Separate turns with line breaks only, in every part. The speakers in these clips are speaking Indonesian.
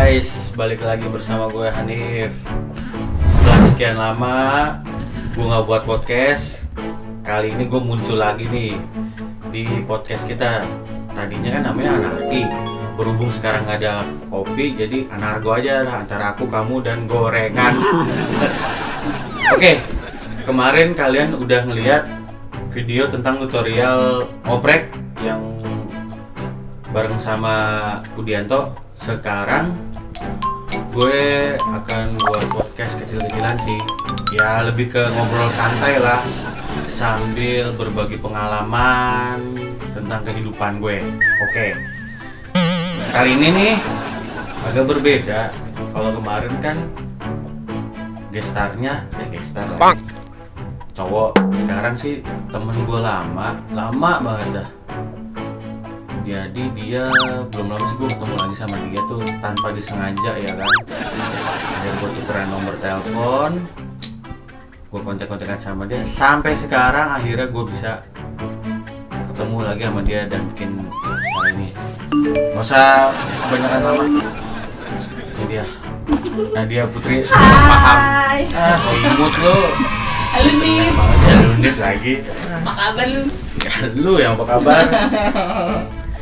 guys, balik lagi bersama gue Hanif. Setelah sekian lama gue gak buat podcast, kali ini gue muncul lagi nih di podcast kita. Tadinya kan namanya Anarki, berhubung sekarang gak ada kopi, jadi Anargo aja lah, antara aku, kamu, dan gorengan. Oke, kemarin kalian udah ngeliat video tentang tutorial ngoprek yang bareng sama Budianto. Sekarang gue akan buat podcast kecil-kecilan sih. Ya lebih ke ngobrol santai lah, sambil berbagi pengalaman tentang kehidupan gue. Oke. Kali ini nih agak berbeda. Kalau kemarin kan gestarnya gestar lah, cowok. Sekarang sih temen gue lama banget dah. Jadi dia belum lama sih gue ketemu lagi sama dia tuh tanpa disengaja ya kan. Akhirnya gue tukeran nomor telepon, gue kontak-kontakan sama dia. Sampai sekarang akhirnya gue bisa ketemu lagi sama dia dan bikin cara ini. Gak usah kebanyakan lama. Ini dia Nadia Putri.
Hai.
So imut lo.
Halo Nip.
Halo Nip lagi.
Apa kabar lu?
Ya, lu yang apa kabar?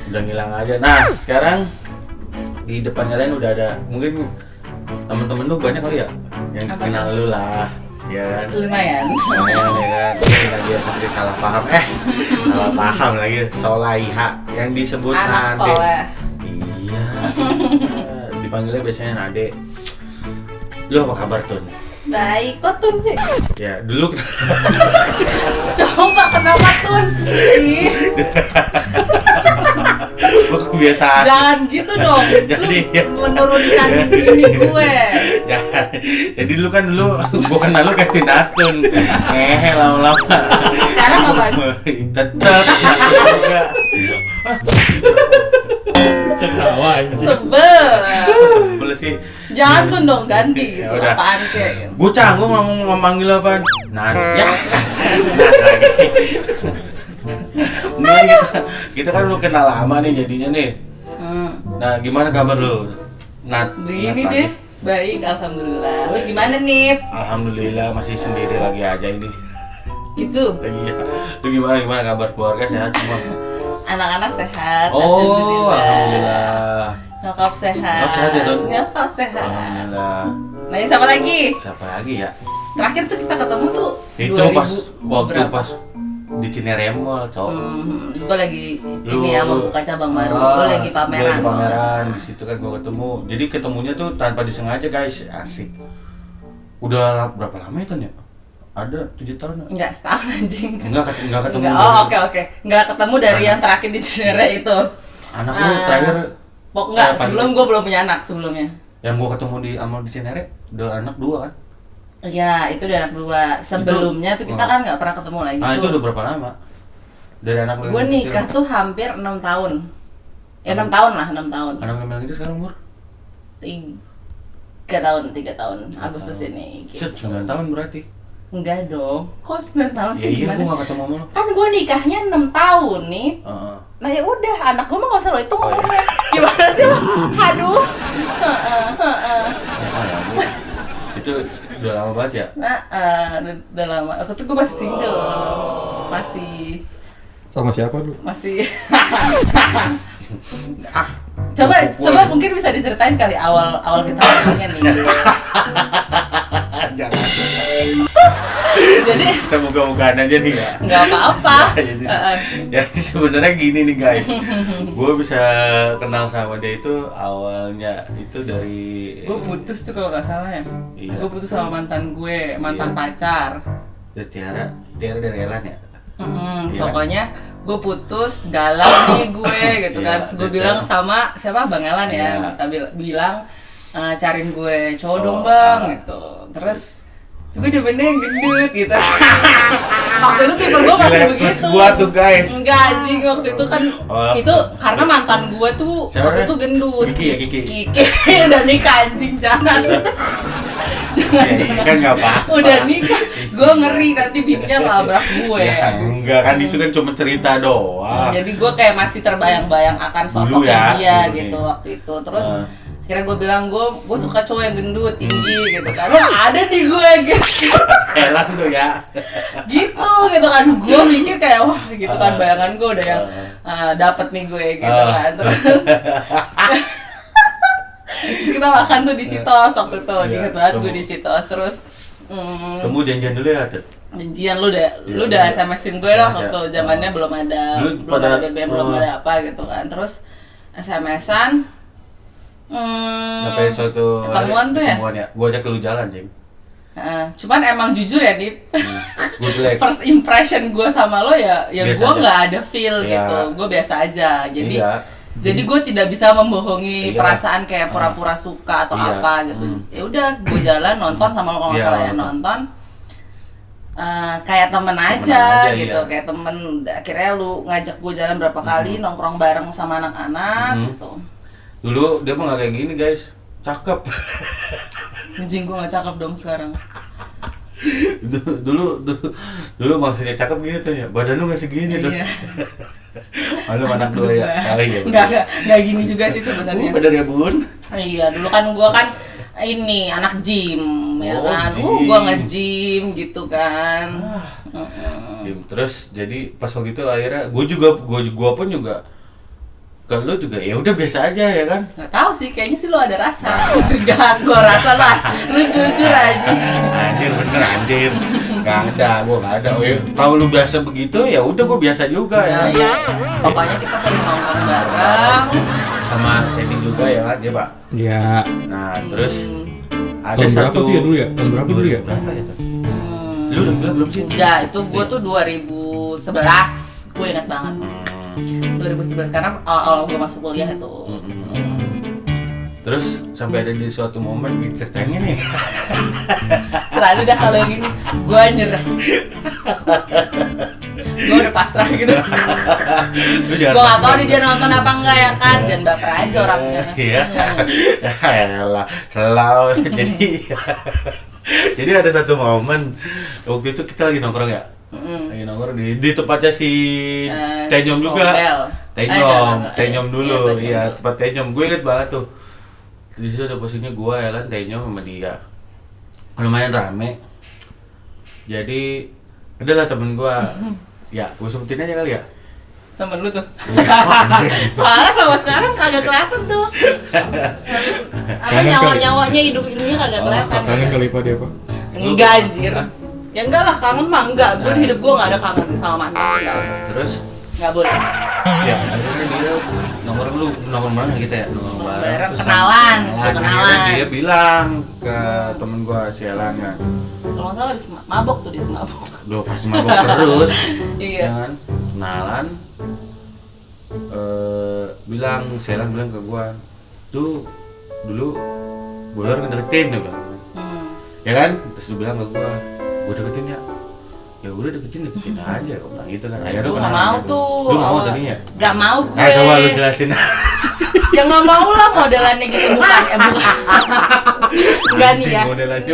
Udah ngilang aja. Nah, sekarang di depan kalian udah ada, mungkin temen-temen lu banyak kali ya yang
apa
kenal
tuh?
lu lah, ya kan?
Lumayan.
Lumayan ya kan? Ini dia Putri salah paham, salah paham lagi. Solaiha yang disebut
Anak
Nade.
soleh.
Iya. Dipanggilnya biasanya Nade. Lu apa kabar Tun?
Baik, kok Tun sih?
Ya dulu.
Coba kenapa Tun? Ih,
Gua kebiasaan.
jangan gitu dong.
Jadi,
Lu menurunkan ini gue.
Ya, jadi lu kan dulu gua kenal lu kayak Tinatun. Lama-lama.
Sekarang apa?
Tetep juga.
Ketawa anjing.
Sebel.
sih.
Jangan Tun dong, ganti gitu.
Ya udah.
Apaan kayak gitu.
Gua canggung ngomong manggil apaan? Ya. lagi. Nah, kita kan udah kenal lama nih jadinya nih. Nah, gimana kabar lu?
Begini
Nat,
deh. Baik, alhamdulillah. Lu gimana Nip?
Alhamdulillah masih sendiri lagi aja ini.
Gitu.
Iya. Lu gimana kabar keluarga sehat semua?
Anak-anak sehat.
Oh, alhamdulillah.
Nyokap sehat.
Nyokap sehat ya, Tun?
Nyokap sehat.
Alhamdulillah.
Nah, siapa lagi?
Siapa lagi ya?
Terakhir tuh kita ketemu tuh
Itu
2000
pas waktu
berapa?
pas di Cinere Mall, Cok.
Gue lagi
Lu-
ini ya mau buka cabang baru.
Ah,
Gue lagi pameran.
gua lagi
kalau nggak
pameran
salah.
di situ kan gua ketemu. Jadi ketemunya tuh tanpa disengaja, guys. Asik. Udah berapa lama itu ya? Ada 7 tahun.
Enggak, setahun anjing.
Enggak ketemu.
Enggak. Oh, oke. Enggak ketemu dari yang terakhir di Cinere itu.
Anak lu terakhir
Enggak,
apa?
sebelum gue belum punya anak sebelumnya.
yang gua ketemu di Amal di Cinere udah anak 2 kan?
Iya, itu dari anak dua. Sebelumnya tuh kita kan nggak pernah ketemu lagi.
Ah, itu
tuh.
udah berapa lama? Dari anak lu
Gue
yang
nikah
kecil?
tuh hampir 6 tahun. Ya 6 tahun lah, 6 tahun.
Anak lu yang itu sekarang umur?
3 tahun Agustus ini gitu.
9 tahun berarti.
Enggak dong. Kok 9 tahun
Ya
sih?
iya,
Gimana
gua
sih?
gak ketemu sama lu.
Kan gue nikahnya 6 tahun nih.
Heeh.
Nah ya udah, anak gue mah gak usah lo hitung
Oh, iya.
umurnya. Gimana sih lo? Aduh. Heeh.
Itu udah lama banget ya?
Nah, udah lama. Tapi gue masih single. Masih
Sama siapa lu?
Coba mungkin bisa diceritain kali awal kita ketemunya nih.
Jangan.
Jadi
Kita buka-bukaan aja nih ya.
nggak apa-apa.
Jadi sebenarnya gini nih guys. Gue bisa kenal sama dia itu awalnya itu dari
Gue putus tuh kalau nggak salah ya.
Iya.
Gue putus sama mantan gue, mantan
Iya.
pacar.
dari Tiara dari Elan ya. Iya.
Pokoknya gue putus, galau nih gue gitu kan.
Iya,
Terus gue
betul.
bilang sama siapa Bang Elan ya.
Iya.
Kita bilang cariin gue cowok dong
Cowok,
Bang
ah.
gitu. Terus gue demennya yang gendut gitu. Waktu itu tipe gue masih
Nilai
begitu.
plus gua tuh, guys.
Enggak anjing, waktu itu kan
Oh.
itu karena mantan gue tuh
Siapa
waktu
namanya?
itu gendut.
Kiki ya, Kiki.
Kiki udah nikah anjing, jangan. jangan.
Kan nggak apa.
Udah nikah, gue ngeri nanti bininya labrak gue.
Ya, enggak kan itu kan cuma cerita doang.
Jadi gue kayak masih terbayang-bayang akan
Dulu
sosoknya
ya,
dia
dulu
gitu
nih.
waktu itu. Terus akhirnya gue bilang gue suka cowok yang gendut, tinggi gitu kan. Wah ada nih gue gitu.
Elang tuh ya.
gitu kan. Gue mikir kayak wah gitu kan, bayangan gue udah yang dapet nih gue gitu kan. Terus kita makan tuh di Citos waktu itu,
Iya,
inget banget
kamu-
gue di Citos. Terus
Kamu janjian dulu ya, Ted?
janjian lu udah
Iya.
SMS-in gue lah
SMS-ya.
waktu zamannya belum ada
Dulu
belum ada
pada-
BBM, belum ada apa gitu kan. Terus SMS-an
Sampai suatu
ketemuan tuh ya?
Ketemuan ya. Gua ajak lu jalan, Jeng.
Cuman emang jujur ya Dip,
Gua jelek.
first impression gue sama lo ya
Biasa
gue
aja.
nggak ada feel
Iya.
gitu, gue biasa aja.
Iya.
Jadi gue tidak bisa membohongi
Iya.
perasaan kayak pura-pura suka atau
Iya.
apa gitu. Ya udah, gue jalan nonton sama lo kalau nggak
Iya,
salah ya,
nonton.
nonton. Kayak temen aja
aja,
gitu,
iya.
kayak temen. Akhirnya lu ngajak gue jalan berapa kali, nongkrong bareng sama anak-anak gitu.
Dulu dia mah nggak kayak gini, guys. Cakep.
Anjing, gue nggak cakep dong sekarang.
dulu maksudnya cakep gini tuh ya. Badan lu nggak segini tuh.
Iya.
Malu anak dua ya. Kali ya.
Nggak gini juga sih sebenarnya.
Bener ya, Bun?
Iya, dulu kan gua kan ini anak gym ya
Oh,
kan.
gym.
Gua nge-gym gitu kan.
Terus jadi pas waktu itu akhirnya gua pun juga kalau juga ya udah biasa aja ya kan.
Nggak tahu sih, kayaknya sih lu ada rasa. Enggak, gua rasa lah. Lu jujur aja.
Anjir bener anjir. Gak ada, gua gak ada. Oh, ya, kalau lu biasa begitu ya udah gua biasa juga
Ya,
ya.
pokoknya kita sering nongkrong bareng.
Sama Sandy juga ya kan dia, Pak.
Iya.
Nah, terus ada
Tahun berapa
satu
tuh ya dulu ya? Tahun berapa dulu ya?
Berapa ya tuh?
Hmm,
Lu udah bilang belum sih?
udah, itu gua tuh 2011. Gue ingat banget. 2011 karena awal gue masuk kuliah itu.
Terus sampai ada di suatu momen ceritanya nih.
Selalu dah kalau yang ini gue nyerah. Gue udah pasrah gitu.
Lu
Gue gak tau nih dia nonton apa enggak ya kan. Jangan baper aja orangnya.
Iya. Elah, selalu. Jadi ada satu momen waktu itu kita lagi nongkrong ya. Lagi nongkrong di tempatnya si Tenyom juga.
Nobel.
Tenyom dulu.
Tenyom
Iya,
dulu.
tempat Tenyom. Gue inget banget tuh. Di situ ada posisinya gue ya kan, Tenyom sama dia. Lumayan rame. Jadi adalah temen gue. Ya, gue sebutin aja kali ya.
Temen lu tuh. Soalnya sama sekarang kagak kelihatan tuh. Apa
Kangen kali.
nyawa-nyawanya hidup-hidupnya kagak kelihatan.
Kangen kali Pak dia Pak.
Enggak anjir. Ya enggak lah, kangen mah enggak. Gue di hidup gue gak ada kangen sama mantan. Enggak.
Terus
Enggak boleh.
ya akhirnya dia nongkrong mana kita ya nongkrong bareng
Bareng,
terus
kenalan.
akhirnya dia bilang ke temen gua si Elan kan
Kalau nggak salah habis mabok tuh dia tuh mabok.
udah pasti mabok terus
Iya.
ya kan kenalan bilang si Elan bilang ke gua tuh dulu gua ngedeketin dia bilang ya kan terus dia bilang ke gua deketin ya udah deketin aja gua bilang gitu kan akhirnya
Gue
gua
gak
kenalan
mau
gitu.
tuh.
Lu nggak mau
awal.
tadinya
Gak mau gue.
nah coba lu jelasin
Ya gak mau lah modelannya gitu, bukan. Enggak nih ya.
Anjing, modelannya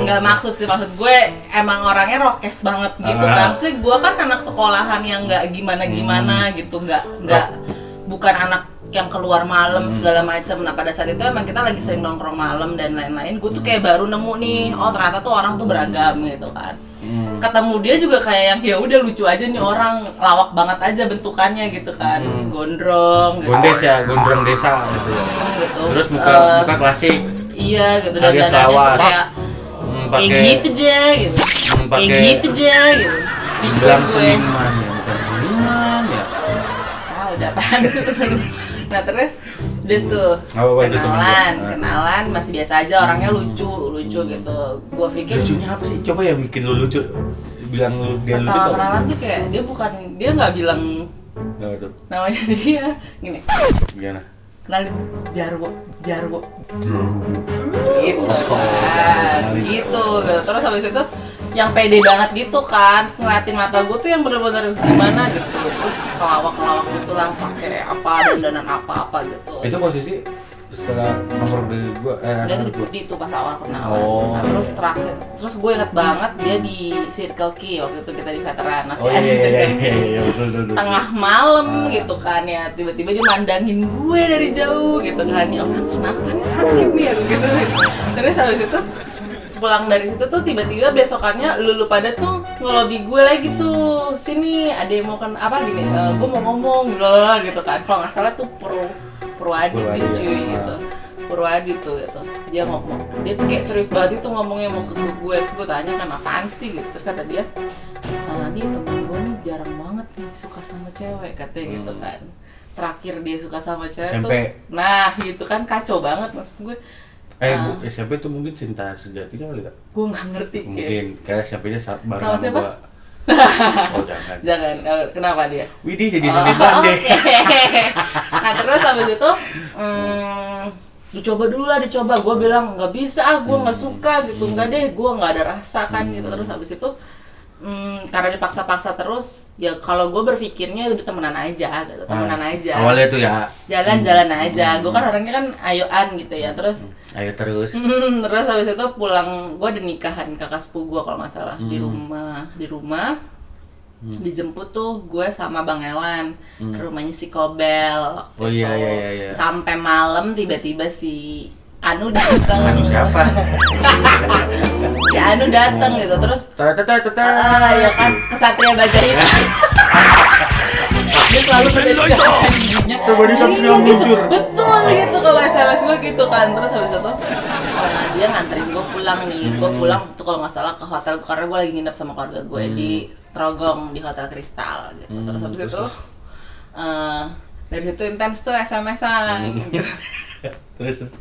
Enggak maksud sih, maksud gue emang orangnya rokes banget gitu kan. Maksudnya gue kan anak sekolahan yang gak gimana-gimana gitu, enggak bukan anak yang keluar malam segala macam. Nah pada saat itu emang kita lagi sering nongkrong malam dan lain-lain. Gue tuh kayak baru nemu nih, oh ternyata tuh orang tuh beragam gitu kan. Ketemu dia juga kayak yang ya udah lucu aja nih orang, lawak banget aja bentukannya gitu kan, gondrong gitu.
Gondrong desa gitu ya.
Gitu.
Terus muka klasik.
Iya gitu, dan
Alias
dandannya
lawas.
tuh kayak kayak gitu deh gitu. Kayak
pakai
gitu deh gitu. Bingung
bilang
gue.
seniman ya, bukan seniman ya.
Ah udah apaan itu. Nah terus udah tuh
Apa-apa itu temen
kenalan,
gua.
kenalan masih biasa aja, orangnya lucu gitu. Gua pikir
Lucunya apa sih? Coba yang bikin lu lucu. Bilang lu dia lucu
pertama
tuh.
kenalan tuh kayak dia nggak bilang
Apa tuh?
namanya dia gini.
Gimana?
Kenalin Jarwo gitu kan, gitu. Terus habis itu yang pede banget gitu kan, terus ngeliatin mata gue tuh yang bener-bener gimana gitu, terus kelawak gitu lah, pakai apa dandanan apa gitu.
Itu posisi setelah nomor dari gue
Dia tuh di Pudi tuh pas awal kenalan.
Oh.
Nah, terus terakhir, terus gue ingat banget dia di Circle K waktu itu kita di veteran masih ada
iya
Circle K.
betul.
Tengah malam gitu kan ya, tiba-tiba dia mandangin gue dari jauh gitu kan, ya orang kenapa nih sakit nih ya gitu. Terus habis itu pulang dari situ tuh tiba-tiba besokannya lu pada tuh ngelobi gue lagi tuh, sini ada yang mau kan apa gini, gue mau ngomong gitu kan, kalau nggak salah tuh Purwadi cuy gitu. Purwadi tuh gitu, dia ngomong, dia tuh kayak serius banget itu ngomongnya mau ke gue, terus gue tanya kan apaan sih gitu, terus kata dia, dia teman gue nih jarang banget nih suka sama cewek katanya gitu kan, terakhir dia suka sama cewek
SMP.
tuh, nah gitu kan kacau banget maksud gue.
SMP tuh mungkin cinta sejatinya kali ya?
Gue nggak ngerti
Mungkin kayak SMP-nya bareng
sama siapa?
gua. Oh jangan.
Jangan, kenapa dia?
Widih jadi nonton deh.
Nah terus habis itu dicoba dulu lah, dicoba. Gue bilang nggak bisa, gue nggak suka gitu, nggak deh, gue nggak ada rasa kan gitu. Terus habis itu karena dipaksa-paksa terus, ya kalau gue berpikirnya udah temenan aja gitu, temenan aja.
Awalnya tuh ya.
Jalan-jalan aja. Gue kan orangnya kan ayoan gitu ya, terus.
Ayo terus.
Terus habis itu pulang, gue ada nikahan kakak sepupu gue kalau nggak salah di rumah. Dijemput tuh gue sama Bang Elan ke rumahnya si Kobel.
Oh iya.
Sampai malam tiba-tiba si Anu datang.
Anu siapa?
Si Anu datang gitu, terus
Tata.
ya kan Kesatria Baja Hitam. Dia selalu menjadikan dirinya
Coba ditampil
iya,
yang
gitu.
jujur.
Betul gitu kalau SMS gue gitu kan. Terus habis itu dia nganterin gue pulang nih. Gue pulang tuh kalau nggak salah ke hotel karena gue lagi nginep sama keluarga gue di Trogong di Hotel Kristal gitu. Terus habis itu dari situ intens tuh SMS-an gitu.
Terus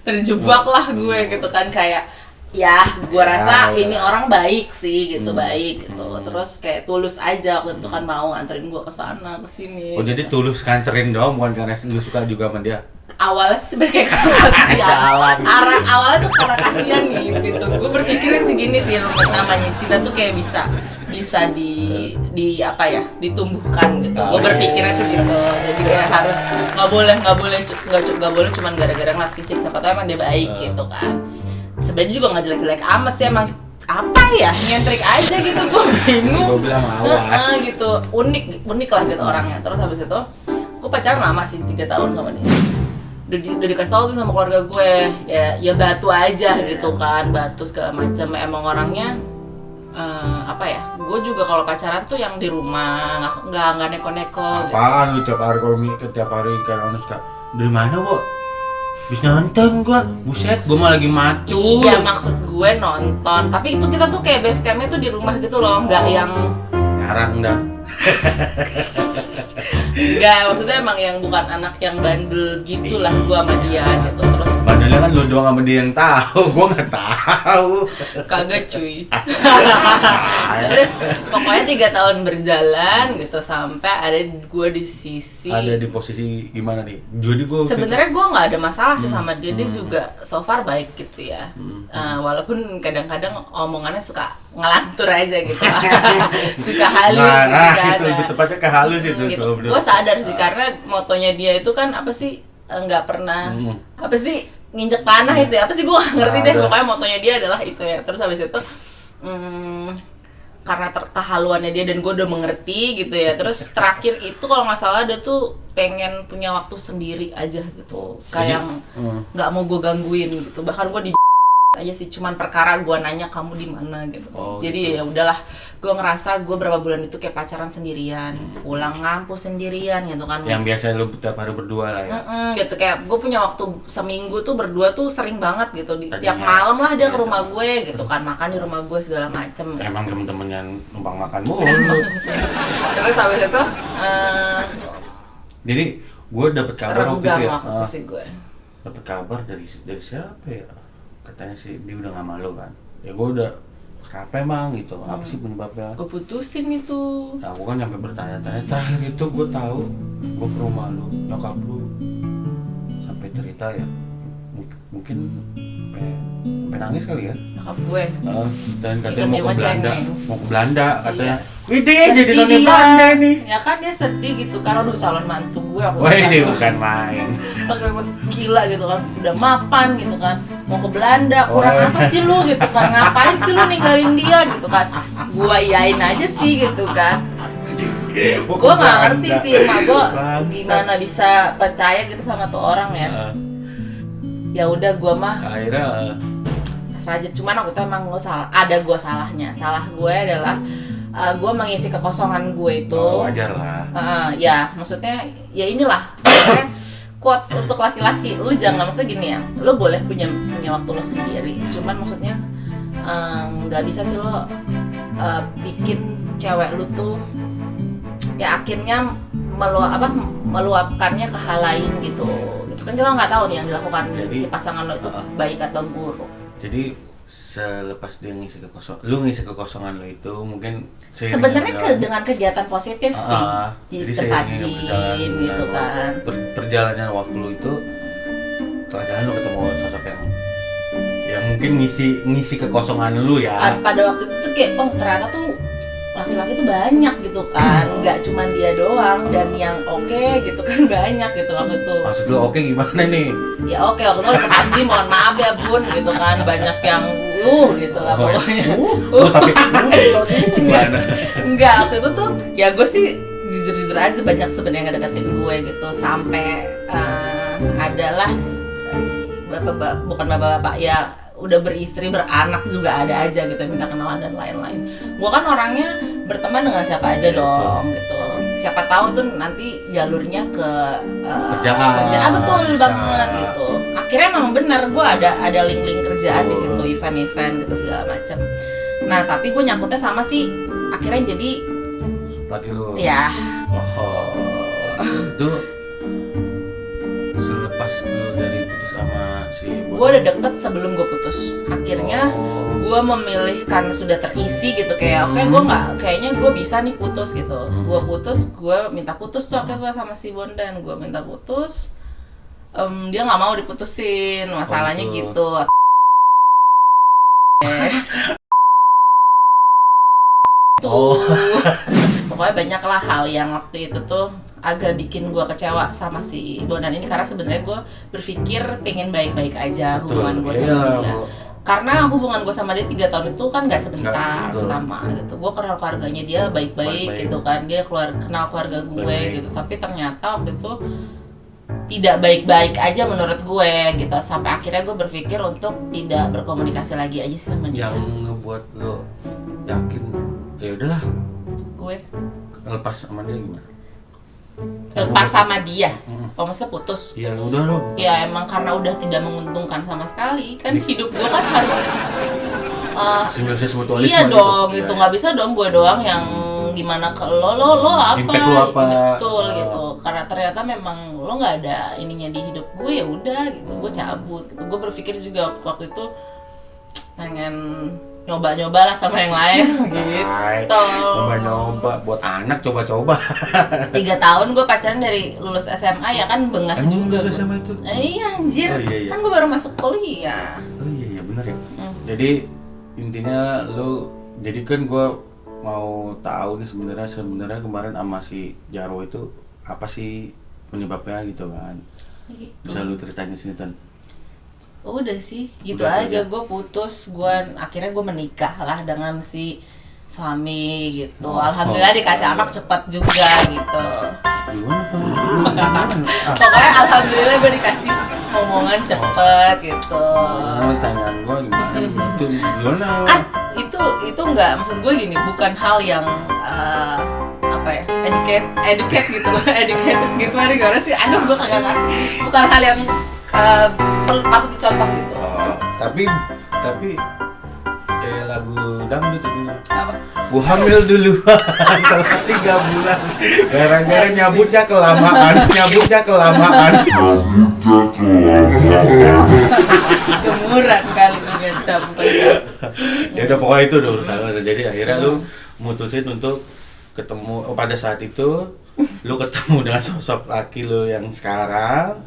Terjebak lah gue gitu kan, kayak ya gue rasa ini orang baik sih gitu, baik gitu. Terus kayak tulus aja waktu itu kan mau nganterin gue ke sana ke sini.
oh jadi tulus nganterin doang, bukan karena lu suka juga sama dia.
Awalnya sih kayak kasihan. Awalnya tuh karena kasihan gitu. Gue berpikirnya sih gini sih, namanya cinta tuh kayak bisa di apa ya, ditumbuhkan gitu. Gue berpikirnya tuh gitu. Jadi kayak harus nggak boleh cuman gara-gara ngeliat fisik, siapa tahu emang dia baik gitu kan. Sebenarnya juga nggak jelek-jelek amat sih, emang apa ya, nyentrik aja gitu, gue bingung.
Gue bilang awas.
Gitu, unik lah gitu orangnya. Terus habis itu gue pacaran lama sih, 3 tahun sama dia. Udah dikasih tau tuh sama keluarga gue, ya batu aja gitu kan, batu segala macam. Emang orangnya apa ya, gue juga kalau pacaran tuh yang di rumah, nggak neko-neko gitu.
Apaan lu tiap hari kan suka dari mana kok? Bisa nonton gua, buset, gua mah lagi macu.
Iya, maksud gue nonton, tapi itu kita tuh kayak base campnya tuh di rumah gitu loh, nggak yang
ngarang dah.
nggak, maksudnya emang yang bukan anak yang bandel gitulah gua sama dia gitu. Terus
Bandelnya kan lu doang sama dia yang tahu, gua nggak tahu.
kagak cuy. Terus pokoknya 3 tahun berjalan gitu sampai ada gue di sisi.
Ada di posisi gimana nih? Jadi gua
Sebenarnya gue nggak ada masalah sih sama dia, dia juga so far baik gitu ya. Walaupun kadang-kadang omongannya suka ngelantur aja gitu, suka halus gitu kan.
itu lebih tepatnya ke halus itu.
Gitu. Gue sadar sih karena motonya dia itu kan apa sih, nggak pernah apa sih nginjek tanah itu ya, apa sih gue nggak ngerti deh, pokoknya motonya dia adalah itu ya. Terus habis itu karena kehaluannya dia dan gue udah mengerti gitu ya. Terus terakhir itu kalau nggak salah dia tuh pengen punya waktu sendiri aja gitu, kayak nggak mau gue gangguin gitu. Bahkan gue di aja sih, cuman perkara gue nanya kamu di mana gitu. Jadi ya udahlah, gue ngerasa gue berapa bulan itu kayak pacaran sendirian, pulang ngampus sendirian gitu kan.
Yang biasa lu tiap hari berdua lah ya.
Gitu kayak gue punya waktu seminggu tuh berdua tuh sering banget gitu. Tiap malam lah dia ke rumah gue gitu kan, makan di rumah gue segala macem.
Emang temen-temen yang numpang makan mulu.
Terus habis itu
Jadi gue dapet kabar waktu itu ya.
waktu sih gue.
Dapet kabar dari siapa ya? Katanya sih dia udah gak malu kan. Ya gue udah kenapa emang gitu, apa sih penyebabnya?
Gue putusin itu.
Nah gue kan sampai bertanya-tanya. Terakhir itu gue tahu gue ke rumah lu, nyokap lu sampai cerita ya, mungkin sampai nangis kali ya.
Nyokap gue.
Dan katanya
Ikut
mau ke Belanda,
cengeng.
mau ke Belanda katanya.
Iya.
Widih jadi
Sedih
nonton
dia.
Belanda nih.
Ya kan dia sedih gitu kan, aduh calon mantu gue aku
Wah ini bukan main.
gila gitu kan, udah mapan gitu kan, mau ke Belanda, kurang
Wah.
apa sih lu gitu kan, ngapain sih lu ninggalin dia gitu kan, gua iyain aja sih gitu kan.
Mau ke
Gua nggak
Belanda.
ngerti sih emak gua
Bangsat.
gimana bisa percaya gitu sama tuh orang ya. Ya udah gua mah
Akhirnya
pasrah aja, cuman waktu itu emang gua salah, ada gua salahnya. Salah gue adalah gue mengisi kekosongan gue itu.
wajar lah.
Ya maksudnya ya inilah sebenarnya quotes untuk laki-laki, lu jangan, maksudnya gini ya, lu boleh punya waktu lu sendiri, cuman maksudnya nggak bisa sih lo bikin cewek lu tuh ya akhirnya meluapkannya ke hal lain gitu kan, kita nggak tahu nih yang dilakukan
Jadi,
si pasangan lo itu baik atau buruk.
Jadi selepas dia lu ngisi kekosongan lu itu mungkin
Sebenarnya dengan kegiatan positif sih,
jadi
tempat
seiringnya
gym gitu kan.
perjalanan waktu lu itu tengah jalan lu ketemu sosok yang mungkin ngisi kekosongan lu ya.
Pada waktu itu tuh kayak, oh ternyata tuh laki-laki tuh banyak gitu kan, nggak cuma dia doang, dan yang oke gitu kan banyak gitu waktu itu.
Maksud lu oke gimana nih?
Ya oke, waktu itu tempat gym, mohon maaf ya bun gitu kan, banyak yang gitu lah pokoknya.
Tapi gimana?
Enggak, waktu itu tuh ya gue sih jujur aja banyak sebenarnya yang ngedeketin gue gitu, sampai adalah bukan bapak-bapak ya, udah beristri beranak juga ada aja gitu yang minta kenalan dan lain-lain. Gue kan orangnya berteman dengan siapa aja dong gitu, siapa tahu tuh nanti jalurnya ke kerjaan. Betul banget gitu. Akhirnya emang bener gue ada link-link kerjaan di situ, event-event gitu segala macam. Nah tapi gue nyangkutnya sama sih akhirnya jadi
Laki lu.
ya
Itu selepas lu dari putus sama si
gue udah deket sebelum gue putus. Akhirnya gue memilih karena sudah terisi gitu, kayak oke gue nggak, kayaknya gue bisa nih putus gitu. Gue minta putus tuh akhirnya sama si Bondan, gue minta putus. Dia nggak mau diputusin, masalahnya gitu. Pokoknya banyak lah hal yang waktu itu tuh agak bikin gue kecewa sama si Bondan ini, karena sebenarnya gue berpikir pengen baik-baik aja hubungan gue sama dia. Karena hubungan gue sama dia 3 tahun itu kan gak sebentar, lama gitu. Gue kenal keluarganya dia baik-baik gitu kan, dia kenal keluarga gue gitu. Tapi ternyata waktu itu tidak baik-baik aja menurut gue gitu, sampai akhirnya gue berpikir untuk tidak berkomunikasi lagi aja sih sama dia.
Yang ngebuat lo yakin ya udahlah
Gue
lepas sama dia gimana?
lepas sama dia, maksudnya putus.
Ya udah lo.
Ya emang karena udah tidak menguntungkan sama sekali kan, hidup gue kan harus
Simbiosis mutualisme.
iya dong gitu, nggak bisa dong gue doang yang gimana ke lo apa,
Impact lo apa?
betul gitu. Karena ternyata memang lo nggak ada ininya di hidup gue, ya udah gitu, gue cabut gitu. Gue berpikir juga waktu itu pengen nyoba-nyoba lah sama yang lain gitu.
Nyoba buat anak, coba-coba.
3 tahun gue pacaran dari lulus SMA ya kan, bengah juga
Lulus
gue.
SMA itu?
Iya anjir,
Iya.
kan gue baru masuk kuliah.
Oh iya benar ya. Jadi intinya lu, jadi kan gue mau tahu nih sebenarnya kemarin sama si Jarwo itu apa sih penyebabnya gitu kan?
Gitu.
Bisa lu ceritain sini Tan?
Udah sih, gitu
Udah
aja.
aja.
Gue putus, akhirnya gue menikah lah dengan si suami gitu.
Oh.
Alhamdulillah dikasih anak cepat juga gitu.
Gimana Tan?
Pokoknya alhamdulillah gue dikasih omongan cepet gitu.
Pertanyaan gue gimana? Itu gimana?
Kan itu nggak, maksud gue gini, bukan hal yang apa ya, educate gitu loh, educated gitu lah gimana sih? Aduh gue kagak ngerti. Bukan hal yang patut dicontoh gitu.
Tapi kayak lagu dangdut jadinya.
Apa?
Gua hamil duluan telat 3 bulan gara-gara nyabutnya kelamaan.
Jemuran kali tuh ngecap.
Ya udah pokoknya itu udah urusan lu. Jadi akhirnya lu mutusin untuk ketemu pada saat itu lu ketemu dengan sosok laki lu yang sekarang,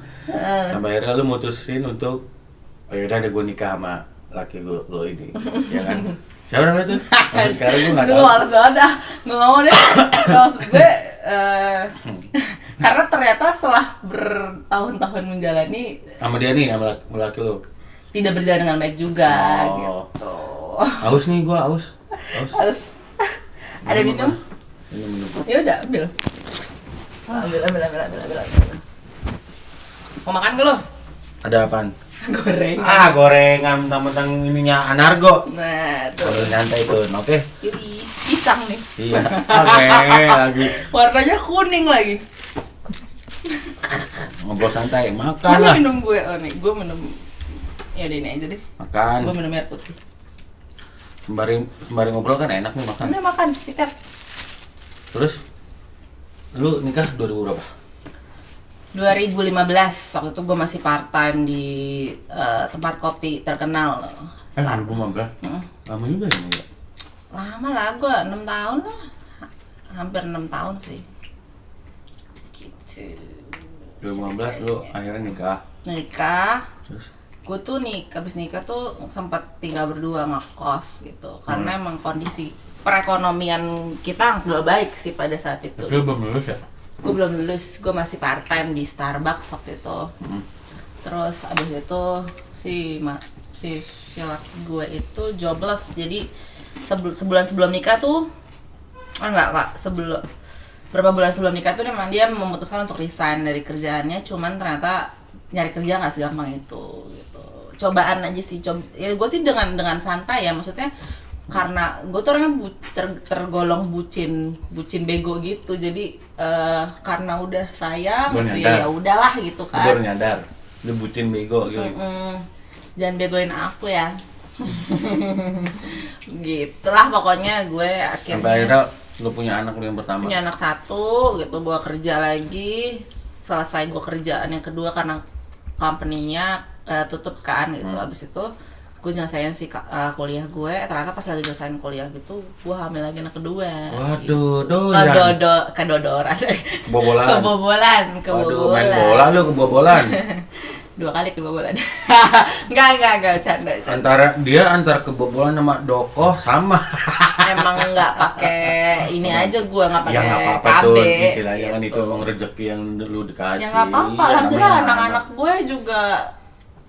Sampai akhirnya lu mutusin untuk oh yaudah deh gue nikah sama laki lo ini, ya kan? Siapa namanya tuh? Sampai sekarang gue nggak
Aduh,
tahu.
males banget dah. Nggak mau deh. Maksud gue, karena ternyata setelah bertahun-tahun menjalani
Sama dia nih, sama laki lo.
tidak berjalan dengan baik juga
Oh.
gitu.
Aus nih gue aus.
Harus ada minum?
Minum.
Ya udah, ambil. Ambil. Mau makan gak lo?
Ada apaan?
Goreng.
Gorengan mentang-mentang ininya anargo.
Nah, tuh.
Kalau nyantai tuh, oke?
Yui, pisang nih.
Iya. Oke, lagi
Warnanya kuning lagi.
ngobrol santai, makan
Mana
lah.
minum gue? Oh nih, gue minum. Ya udah ini aja deh.
Makan.
Gue minum air putih.
Sembari ngobrol kan enak nih makan.
Udah makan, sikat.
Terus lu nikah 2000 berapa?
2015, waktu itu gue masih part time di tempat kopi terkenal.
2015.
Mm.
Lama juga ya, ya?
Lama lah, gue 6 tahun lah. Hampir 6 tahun sih. Gitu.
2015 lu akhirnya nikah.
Nikah.
Terus
Gue tuh abis nikah tuh sempat tinggal berdua ngekos gitu. Karena emang kondisi perekonomian kita nggak baik sih pada saat itu.
lu belum lulus ya?
Gue belum lulus, gue masih part time di Starbucks waktu itu. Terus abis itu si laki gue itu jobless, jadi sebulan sebelum nikah tuh berapa bulan sebelum nikah tuh memang dia memutuskan untuk resign dari kerjaannya, cuman ternyata nyari kerja nggak segampang itu gitu. Cobaan aja sih, ya gue sih dengan santai ya, maksudnya karena gue tuh orangnya tergolong bucin bego gitu, jadi karena udah sayang gitu ya udahlah gitu kan.
Gue baru nyadar lu bucin bego gitu.
Jangan begoin aku ya. Gitulah pokoknya gue
Sampai
akhirnya
akhirnya lu punya anak lu yang pertama.
punya anak satu gitu. Gue kerja lagi, selesai gue kerjaan yang kedua karena company-nya tutup kan gitu. Abis itu gue nyelesain kuliah gue, ternyata pas lagi nyelesain kuliah gitu gue hamil lagi anak kedua.
Waduh,
gitu. Kedodoran.
Kebobolan.
Kebobolan.
Waduh, main bola lu kebobolan.
2 kali kebobolan. Enggak, canda.
Antara kebobolan sama dokoh sama.
Emang nggak pakai ini aja, gue nggak pakai
Ya nggak apa-apa
KB.
tuh, istilahnya kan itu emang rezeki yang lu dikasih.
Ya nggak apa-apa,
Ya,
alhamdulillah
namanya
anak-anak gue juga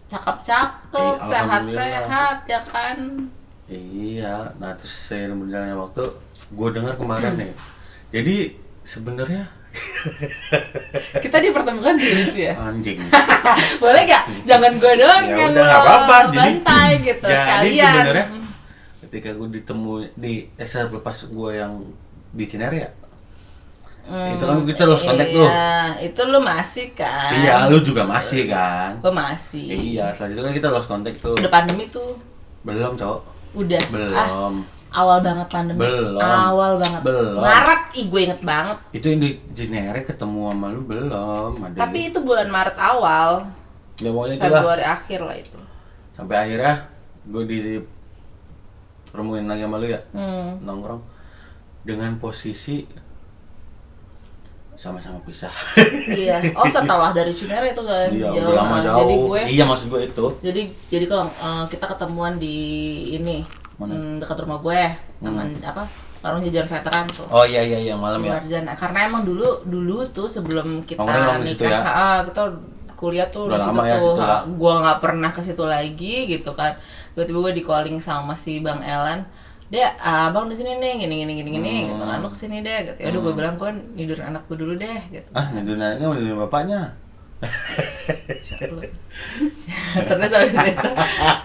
cakep-cakep, sehat-sehat ya kan.
Iya, nah terus seiring berjalannya waktu, gue dengar kemarin nih. Jadi sebenarnya
Kita dipertemukan di lucu ya.
anjing.
Boleh gak? Jangan gue doang
Ya
yang
udah, nggak apa-apa. Jadi-
bantai gitu
Jadi
sekalian.
sebenarnya ketika gue ditemu di lepas gue yang di Cinere ya, itu kan kita lost contact tuh.
Iya, itu lu masih kan?
Iya, lu juga masih kan?
Gue masih.
Iya, selanjutnya kan kita lost contact tuh.
Udah pandemi tuh.
Belum, cowok.
Udah.
Belum.
Awal banget pandemi.
Belum.
Awal banget.
Belum.
Maret, gue inget banget.
Itu yang di Cinere ketemu sama lu belum, Ade.
Tapi itu bulan Maret awal.
Ya pokoknya itulah.
Februari akhir lah itu.
Sampai akhirnya gue pertemuin lagi sama lu ya, nongkrong dengan posisi sama-sama pisah.
Iya. Oh, setelah dari Cinere itu kan.
Iya,
Jauh.
udah lama jauh.
Jadi gue
Iya, maksud gue itu.
jadi kalau kita ketemuan di ini dekat rumah gue, taman apa? Warung jajan veteran tuh.
Oh iya malam
Di
ya.
Warjana. Karena emang dulu tuh sebelum kita
Nongkrong di situ
nikah,
ya?
kita kuliah tuh
Udah
di situ
lama ya
tuh.
situ lah.
Gua nggak pernah ke situ lagi gitu kan. Tiba-tiba gue di calling sama si Bang Elan. Dek, abang di sini nih, gini gitu kan, lu kesini deh, gitu. Yaudah gue bilang, gue nidurin anak gue dulu deh, gitu.
Nidurin anaknya mau nidurin bapaknya.
Terus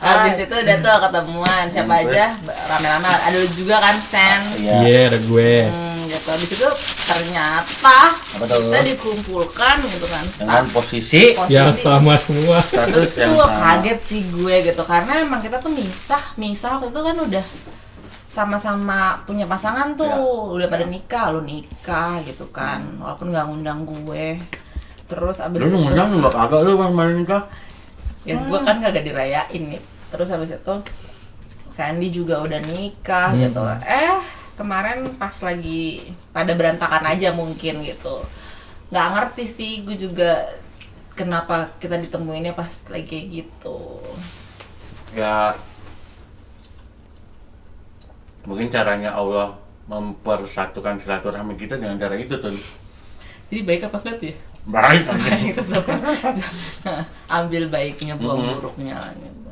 habis itu udah tuh ketemuan, siapa aja, rame-rame, ada lu juga kan, Sen.
Iya, ada gue.
Gitu. Habis itu ternyata
Apa tuh?
kita dikumpulkan gitu kan.
Dengan posisi
Yang sama semua.
status yang
Itu
sama.
kaget sih gue gitu, karena emang kita tuh misah waktu itu kan udah sama-sama punya pasangan tuh, udah pada nikah, lu nikah gitu kan, walaupun nggak ngundang gue. Terus abis
Lu
itu
ngundang juga kagak lu kemarin nikah.
ya gue kan kagak dirayain nih. Terus habis itu Sandy juga udah nikah gitu. Kemarin pas lagi pada berantakan aja mungkin gitu. Nggak ngerti sih, gue juga kenapa kita ditemuinnya pas lagi kayak gitu.
Ya mungkin caranya Allah mempersatukan silaturahmi kita dengan cara itu tuh.
Jadi baik apa enggak tuh ya?
Baik aja.
Ambil baiknya, buang buruknya gitu.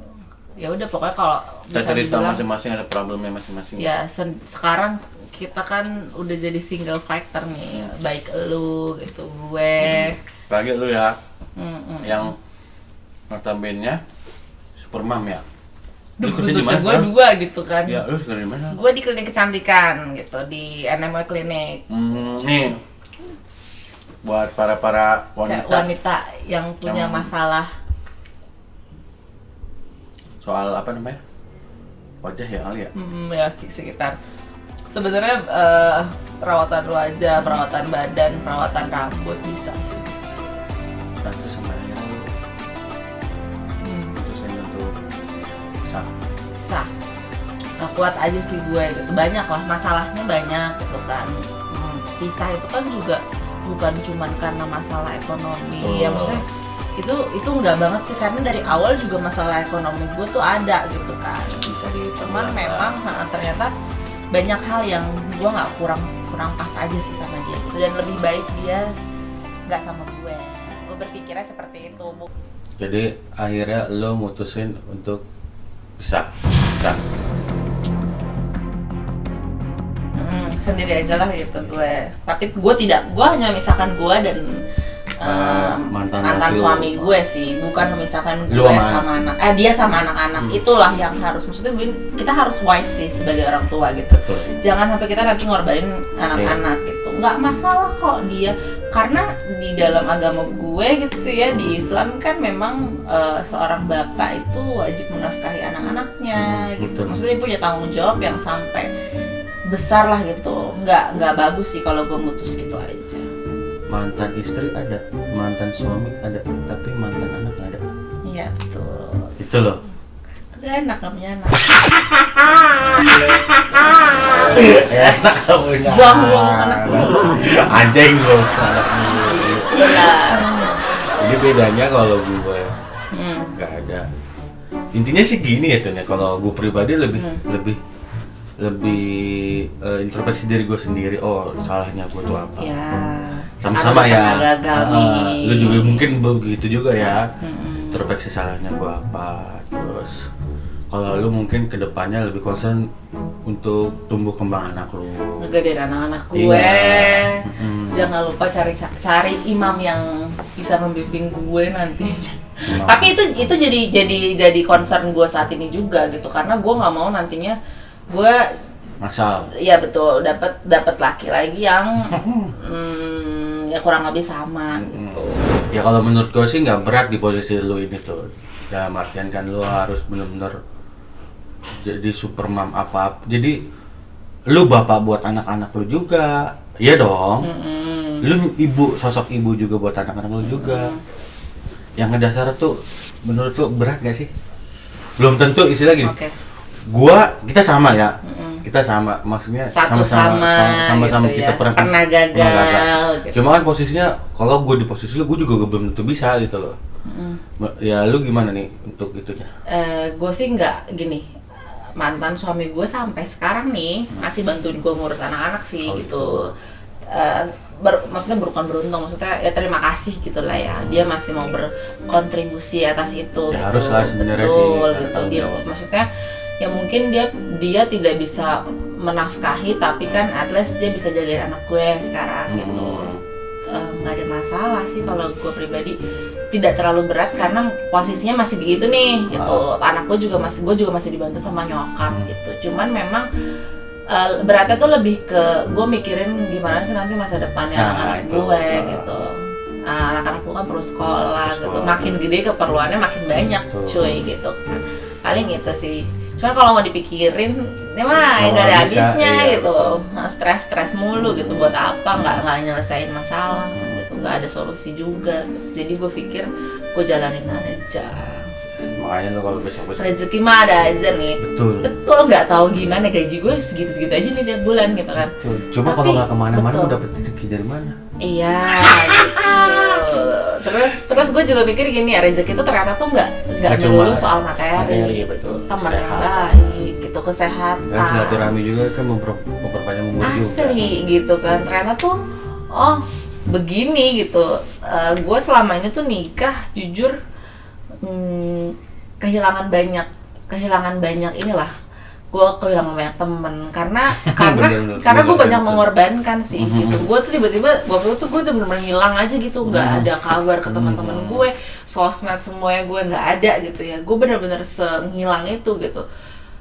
Ya udah pokoknya kalau
Kita
bisa
cerita
dibilang,
masing-masing ada problemnya masing-masing.
ya sekarang kita kan udah jadi single factor nih, baik elu gitu, gue.
Lagi lu ya,
Mm-mm.
yang notabene Supermam ya. Lu kerja di
Bentuknya
mana?
gue dua gitu kan.
Ya, lu kerja di mana?
Gue di klinik kecantikan gitu, di Animal Clinic.
Nih, buat para
Kayak
wanita
wanita yang punya
Yang-
masalah.
soal apa namanya? Wajah ya kali ya.
Ya sekitar. Sebenarnya perawatan wajah, perawatan badan, perawatan rambut bisa sih.
Satu sama yang putusin untuk sah.
Sah. Gak kuat aja sih gue gitu. Banyak lah masalahnya, banyak gitu kan. Pisah itu kan juga bukan cuman karena masalah ekonomi.
Betul.
Ya maksudnya itu nggak banget sih, karena dari awal juga masalah ekonomi gue tuh ada gitu kan.
Bisa
Cuman memang ternyata banyak hal yang gue nggak kurang pas aja sih sama dia gitu, dan lebih baik dia nggak sama gue berpikirnya seperti itu.
Jadi akhirnya lo mutusin untuk bisa.
Sendiri aja lah gitu gue, tapi gue hanya misalkan gue dan
Mantan
mantan
laki
suami
lo.
gue sih, bukan misalkan
Lu
gue
sama-
sama anak dia sama anak-anak. Itulah yang harus, maksudnya kita harus wise sih sebagai orang tua gitu.
Betul.
Jangan sampai kita nanti ngorbanin anak-anak gitu. Nggak masalah kok dia, karena di dalam agama gue gitu ya, di Islam kan memang seorang bapak itu wajib menafkahi anak-anaknya gitu.
Betul.
Maksudnya dia punya tanggung jawab yang sampai besar lah gitu. Nggak bagus sih kalau gue mutus gitu aja.
Mantan istri ada, mantan suami ada, tapi mantan anak nggak ada.
Iya betul.
Itu loh.
Gak enak gak punya anak.
Enak kamu ya.
Buang-buang anak.
Anjing lo.
Benar.
Ini bedanya kalau gue
Hmm.
nggak ada. Intinya sih gini ya tuh ya. Kalau gue pribadi lebih introspeksi diri gue sendiri. Oh salahnya gue tuh apa?
Ya.
Sama-sama
Aku
ya.
pernah gagal nih.
Lu juga mungkin begitu juga ya.
Mm-mm.
Introspeksi salahnya gue apa. Terus kalau lu mungkin kedepannya lebih concern untuk tumbuh kembang anak lu.
Ngegedein anak-anak gue.
Iya. Mm-mm.
Jangan lupa cari imam yang bisa membimbing gue nantinya.
Imam.
Tapi itu jadi concern gue saat ini juga gitu, karena gue nggak mau nantinya gue
Masal.
ya betul dapat laki lagi yang ya kurang lebih sama gitu.
Ya kalau menurut gue sih nggak berat di posisi lu ini tuh. Dalam artian kan lu harus benar-benar jadi supermam apa. Jadi lu bapak buat anak-anak lu juga. Iya dong. Lu ibu, sosok ibu juga buat anak-anak lu juga. Yang ngedasar tuh menurut lu berat gak sih? Belum tentu istilah gini.
Oke.
Kita sama ya. Kita sama, maksudnya
Sama
sama-sama
gitu
kita
ya. Pernah gagal gitu.
Cuma kan posisinya kalau gue di posisi lu, gue juga belum tentu bisa gitu loh. Ya lu gimana nih untuk itunya?
Gue sih nggak gini, mantan suami gue sampai sekarang nih masih bantuin gue ngurus anak-anak sih
Oh,
gitu. Maksudnya bukan beruntung, maksudnya ya terima kasih gitulah ya, dia masih mau berkontribusi atas itu.
Ya,
gitu.
harus lah sebenarnya sih,
Betul,
ya,
gitu.
tanggung
Dia,
jawab.
maksudnya ya mungkin dia tidak bisa menafkahi, tapi kan at least dia bisa jagain anak gue sekarang gitu. Nggak ada masalah sih kalau gue pribadi, tidak terlalu berat karena posisinya masih begitu nih gitu. Anak gue juga masih dibantu sama nyokap gitu. Cuman memang beratnya tuh lebih ke gue mikirin gimana sih nanti masa depannya anak-anak
itu.
gue gitu. Anak-anak gue kan perlu sekolah gitu. Makin gede keperluannya makin banyak cuy gitu kan. Paling itu sih. Cuman kalau mau dipikirin, ini mah
Oh,
nggak ada
bisa,
habisnya
iya,
gitu. Stres mulu gitu, buat apa? Nggak nyelesain masalah gitu. Nggak ada solusi juga gitu. Jadi gue pikir gue jalanin aja.
Makanya lo kalau besok-besok
Rezeki mah ada aja nih.
betul.
Nggak tahu gimana gaji gue segitu aja nih tiap bulan gitu kan.
Betul. Cuma
Tapi,
kalau nggak kemana-mana,
betul.
lo dapet rezeki dari mana?
Iya gitu. Terus gue juga mikir gini ya, rezeki itu ternyata tuh nggak
Nggak
melulu
cuma
soal materi,
betul.
teman yang
Sehat.
baik gitu, kesehatan,
Dan silaturahmi juga kan memperpanjang umur juga.
asli gitu kan. Ternyata tuh oh begini gitu. Gue selama ini tuh nikah jujur kehilangan banyak inilah, gue kehilangan banyak temen karena
Bener,
gue banyak
betul.
mengorbankan sih gitu. Gue tuh tiba-tiba waktu itu gue tuh bener-bener hilang aja gitu, nggak ada kabar ke teman-teman gue, sosmed semuanya gue nggak ada gitu ya. Gue bener-bener ngilang itu gitu.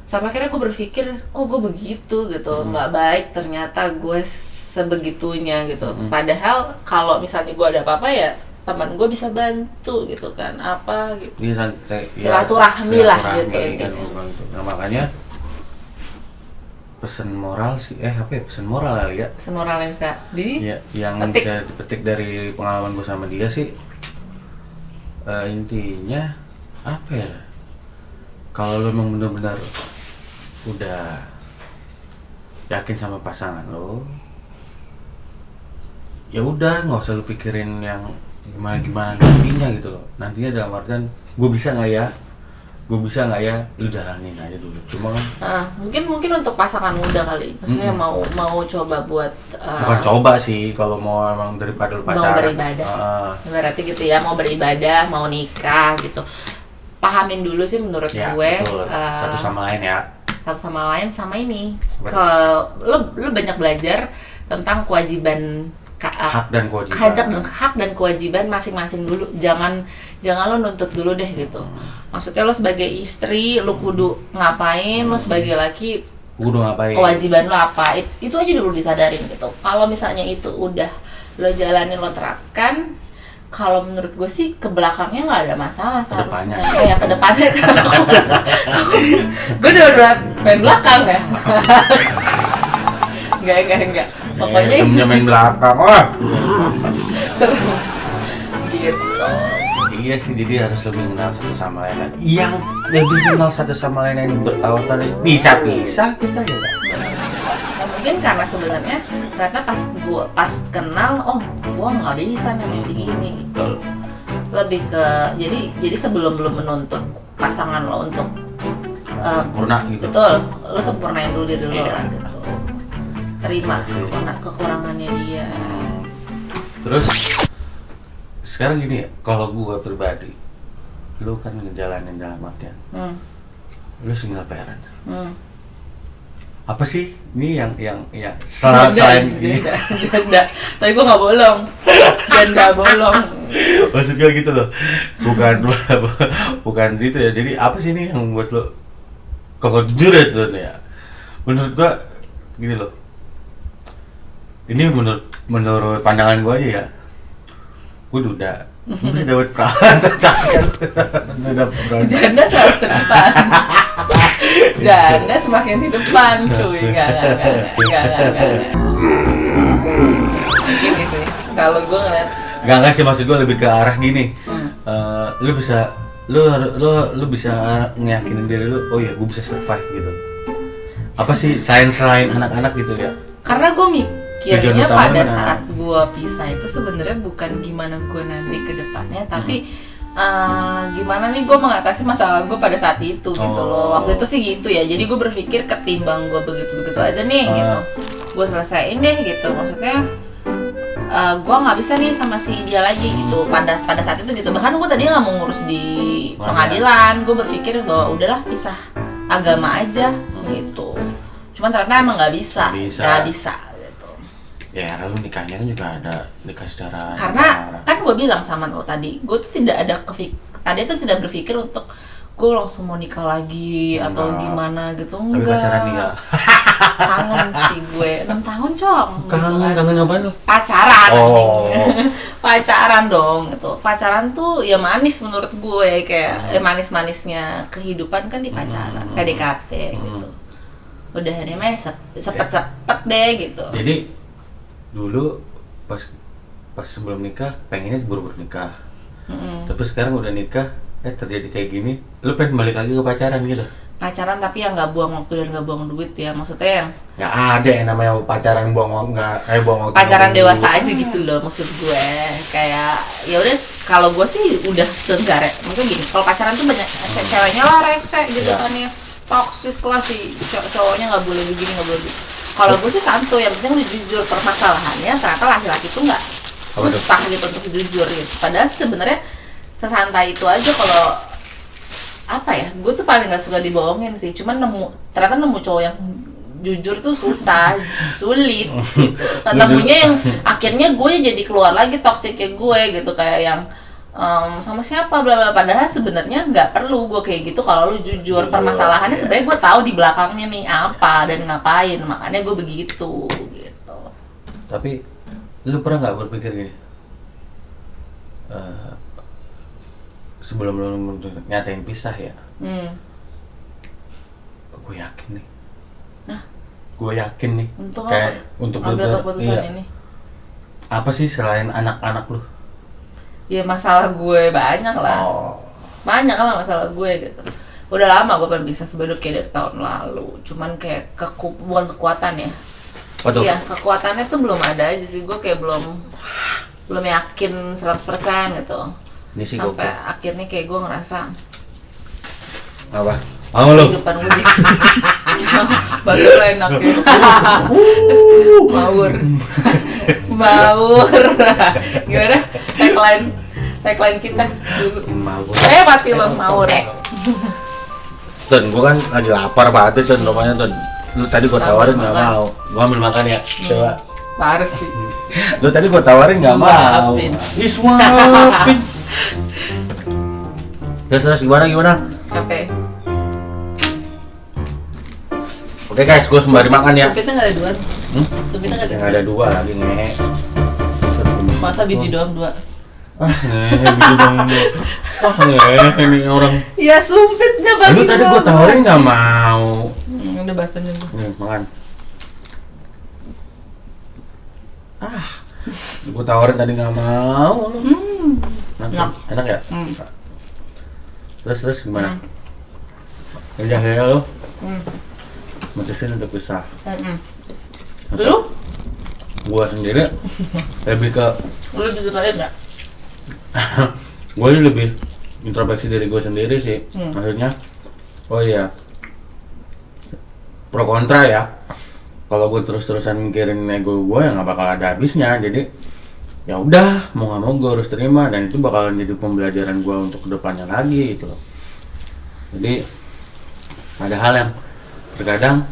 Sampai akhirnya gue berpikir, kok gue begitu gitu, nggak baik ternyata gue sebegitunya gitu. Padahal kalau misalnya gue ada apa-apa ya teman gue bisa bantu gitu kan, apa gitu.
Iya,
Silaturahmi lah gitu
kan,
intinya.
nah, makanya pesan moral sih, pesan moral kali ya.
Pesan moral yang bisa
Yang
petik.
bisa dipetik dari pengalaman gue sama dia sih, intinya apa ya? Kalau lo memang benar-benar udah yakin sama pasangan lo, ya udah nggak usah lo pikirin yang gimana nantinya gitu loh. Nantinya dalam artian gue bisa nggak ya, lu jalanin aja dulu. Cuma kan
mungkin untuk pasangan muda kali, maksudnya mau coba buat
bukan coba sih, kalau mau emang daripada lu
mau
pacaran.
beribadah, berarti gitu ya, mau beribadah, mau nikah gitu, pahamin dulu sih menurut
Ya,
gue
betul. Satu sama lain ya.
satu sama lain, sama ini
Apa?
lu banyak belajar tentang kewajiban
Hak dan kewajiban.
hak dan kewajiban masing-masing dulu. Jangan lo nuntut dulu deh gitu. Maksudnya lo sebagai istri lo kudu ngapain, lo sebagai laki
Kudu ngapain?
kewajiban lo apa, itu aja dulu disadarin gitu. Kalau misalnya itu udah lo jalanin, lo terapkan, kalau menurut gue sih ke belakangnya nggak ada masalah seharusnya. Kayak ke depannya gue udah main belakang ya. Enggak. Pokoknya
temennya main belakang. Wah.
seru gitu.
Iya sih, jadi harus lebih kenal satu sama lain. Yang lebih kenal satu sama lain yang bertahun-tahun bisa kita ya.
Nah, mungkin karena sebenarnya ternyata pas kenal, oh gua nggak bisa nih begini gitu. Lebih ke jadi sebelum menuntut pasangan lo untuk
Sempurna gitu.
betul, lo sempurnain dulu diri lo lah gitu. Terima
Iya.
kekurangannya dia.
Terus sekarang gini ya, kalau gue pribadi, lu kan ngejalanin dalam artian, lu single parent. Apa sih ini yang selain ini?
Janda. Tapi gue nggak bolong. Janda bolong.
Maksud gue gitu loh, bukan gitu ya. Jadi apa sih ini yang buat lo, kalau jujur ya tuh ya, menurut gue gini loh. Ini menurut pandangan gue aja ya, gue udah bisa dapat perawan
Janda selalu terdepan. Janda semakin di depan, cuy. Enggak. Gini sih, kalau gue ngeliat
Enggak sih, maksud gue lebih ke arah gini. Lu bisa ngeyakinin diri lu, oh ya gue bisa survive gitu. Apa sih selain anak-anak gitu ya?
karena gue mikirnya
Tujuan utama
pada
mana?
saat gue pisah itu sebenarnya bukan gimana gue nanti ke depannya, tapi gimana nih gue mengatasi masalah gue pada saat itu gitu loh. Waktu itu sih gitu ya, jadi gue berpikir ketimbang gue begitu aja nih gitu, gue selesaiin deh gitu. Maksudnya gue nggak bisa nih sama si dia lagi gitu pada saat itu gitu. Bahkan gue tadi nggak mau ngurus di pengadilan, gue berpikir bahwa udahlah pisah agama aja gitu. Cuman ternyata emang nggak bisa gitu.
Ya lalu nikahnya kan juga ada nikah secara
Karena kan gue bilang sama lo tadi, gue tuh tidak tidak berpikir untuk gue langsung mau nikah lagi atau gimana gitu.
Tapi
Enggak.
pacaran nih ya.
Kangen sih gue 6 tahun cong.
Kangen ngapain lo?
Pacaran.
Oh.
Pacaran dong gitu. Pacaran tuh ya manis menurut gue, kayak manis-manisnya kehidupan kan di pacaran, PDKT gitu. Udah deh meh sepet deh gitu.
Jadi dulu pas sebelum nikah pengennya buru-buru nikah. Tapi sekarang udah nikah terjadi kayak gini, lu pengen balik lagi ke pacaran gitu?
pacaran tapi yang nggak buang waktu dan nggak buang duit ya, maksudnya yang
Nggak ada yang namanya pacaran buang waktu.
pacaran dewasa aja gitu loh maksud gue. Kayak ya udah, kalau gue sih udah seenggak ya, maksudnya gini, kalau pacaran tuh banyak ceweknya lah rese gitu
Ya.
kan ya, toxic lah si cowoknya nggak boleh begini nggak boleh gitu. Kalau gue sih santuy, yang penting lu jujur. Permasalahannya ternyata laki-laki tuh nggak
Apa tuh?
susah gitu untuk jujur gitu, padahal sebenarnya sesantai itu aja. Kalau apa ya, gue tuh paling nggak suka dibohongin sih, cuman ternyata nemu cowok yang jujur tuh susah, sulit gitu. Ketemunya yang akhirnya gue jadi keluar lagi toksiknya gue gitu, kayak yang sama siapa bla bla, padahal sebenarnya nggak perlu gue kayak gitu kalau lu jujur. Permasalahannya sebenarnya gue tahu di belakangnya nih apa dan ngapain, makanya gue begitu gitu.
Tapi lu pernah nggak berpikir gini? Sebelum lu nyatain pisah ya, gue yakin nih.
Hah?
Gue yakin nih.
Untuk
kayak
apa?
untuk
Ambil
bener-bener,
keputusan
iya.
ini.
Apa sih selain anak-anak lu?
Ya masalah gue banyak lah.
Oh.
Banyak lah masalah gue gitu. Udah lama gue pengen bisa sebenarnya kayak dari tahun lalu. Cuman kayak bukan kekuatan ya.
Waduh.
Iya, kekuatannya tuh belum ada aja sih. Gue kayak belum yakin 100% gitu.
Ini sih
Sampai
gokil.
akhirnya kayak gue ngerasa
Apa? Mau lu?
kehidupan gue jadi bahasa lo enak ya. Mawur. Mawur. Gimana? Tagline kita dulu.
Mau.
Mati lo, mawur.
Tun, gua kan lagi lapar banget Tun, pokoknya Tun. Lu tadi gua tawarin nggak
Makan.
mau. Gua ambil makan ya. Coba.
Parah sih.
Lu tadi gua tawarin nggak mau.
Suapin.
Ih, suapin. Terus gimana?
Oke.
Oke guys, gua sembari makan ya.
Supitnya nggak ada dua. Supitnya nggak
Yang
ada.
ada dua lagi ngehe.
Masa biji doang dua?
Ngehe biji dong. Wah, ngehe ini orang.
Ya sumpitnya bagi
Lu tadi gua tawarin nggak mau.
Udah bahasanya gua.
Nih, makan. Gua tawarin tadi nggak mau.
Enak.
Enak ya?
Hmm.
Terus gimana? Udah ya lo,
Hmm.
mutusin untuk pisah.
Lu?
Gua sendiri lebih ke,
Lu diceritain nggak?
gua ini lebih introspeksi diri gua sendiri sih. Maksudnya, oh iya, pro kontra ya. Kalau gua terus-terusan mikirin ego gua ya nggak bakal ada habisnya. Jadi ya udah, mau nggak mau gua harus terima, dan itu bakalan jadi pembelajaran gua untuk kedepannya lagi gitu loh. Jadi ada hal yang terkadang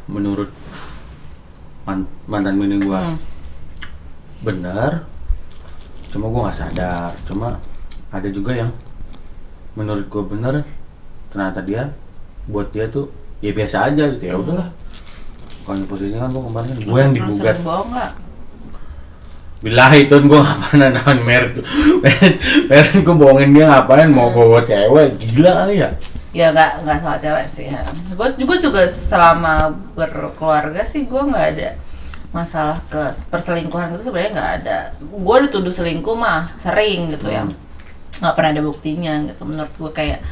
menurut mantan bini gua benar, cuma gua nggak sadar. Cuma ada juga yang menurut gua benar, ternyata buat dia tuh ya biasa aja gitu. Ya udahlah, kalau posisinya kan gua kemarin kan gua yang
Lu
digugat.
sering bohong nggak?
Bilahi itu gua nggak pernah nahan Mer tuh. Mer gua bohongin dia ngapain, mau bawa cewek, gila kali ya.
Ya nggak soal cewek sih ya. Gue juga selama berkeluarga sih gue nggak ada masalah ke perselingkuhan itu, sebenarnya nggak ada. Gue dituduh selingkuh mah sering gitu ya, nggak pernah ada buktinya gitu. Menurut gue kayak,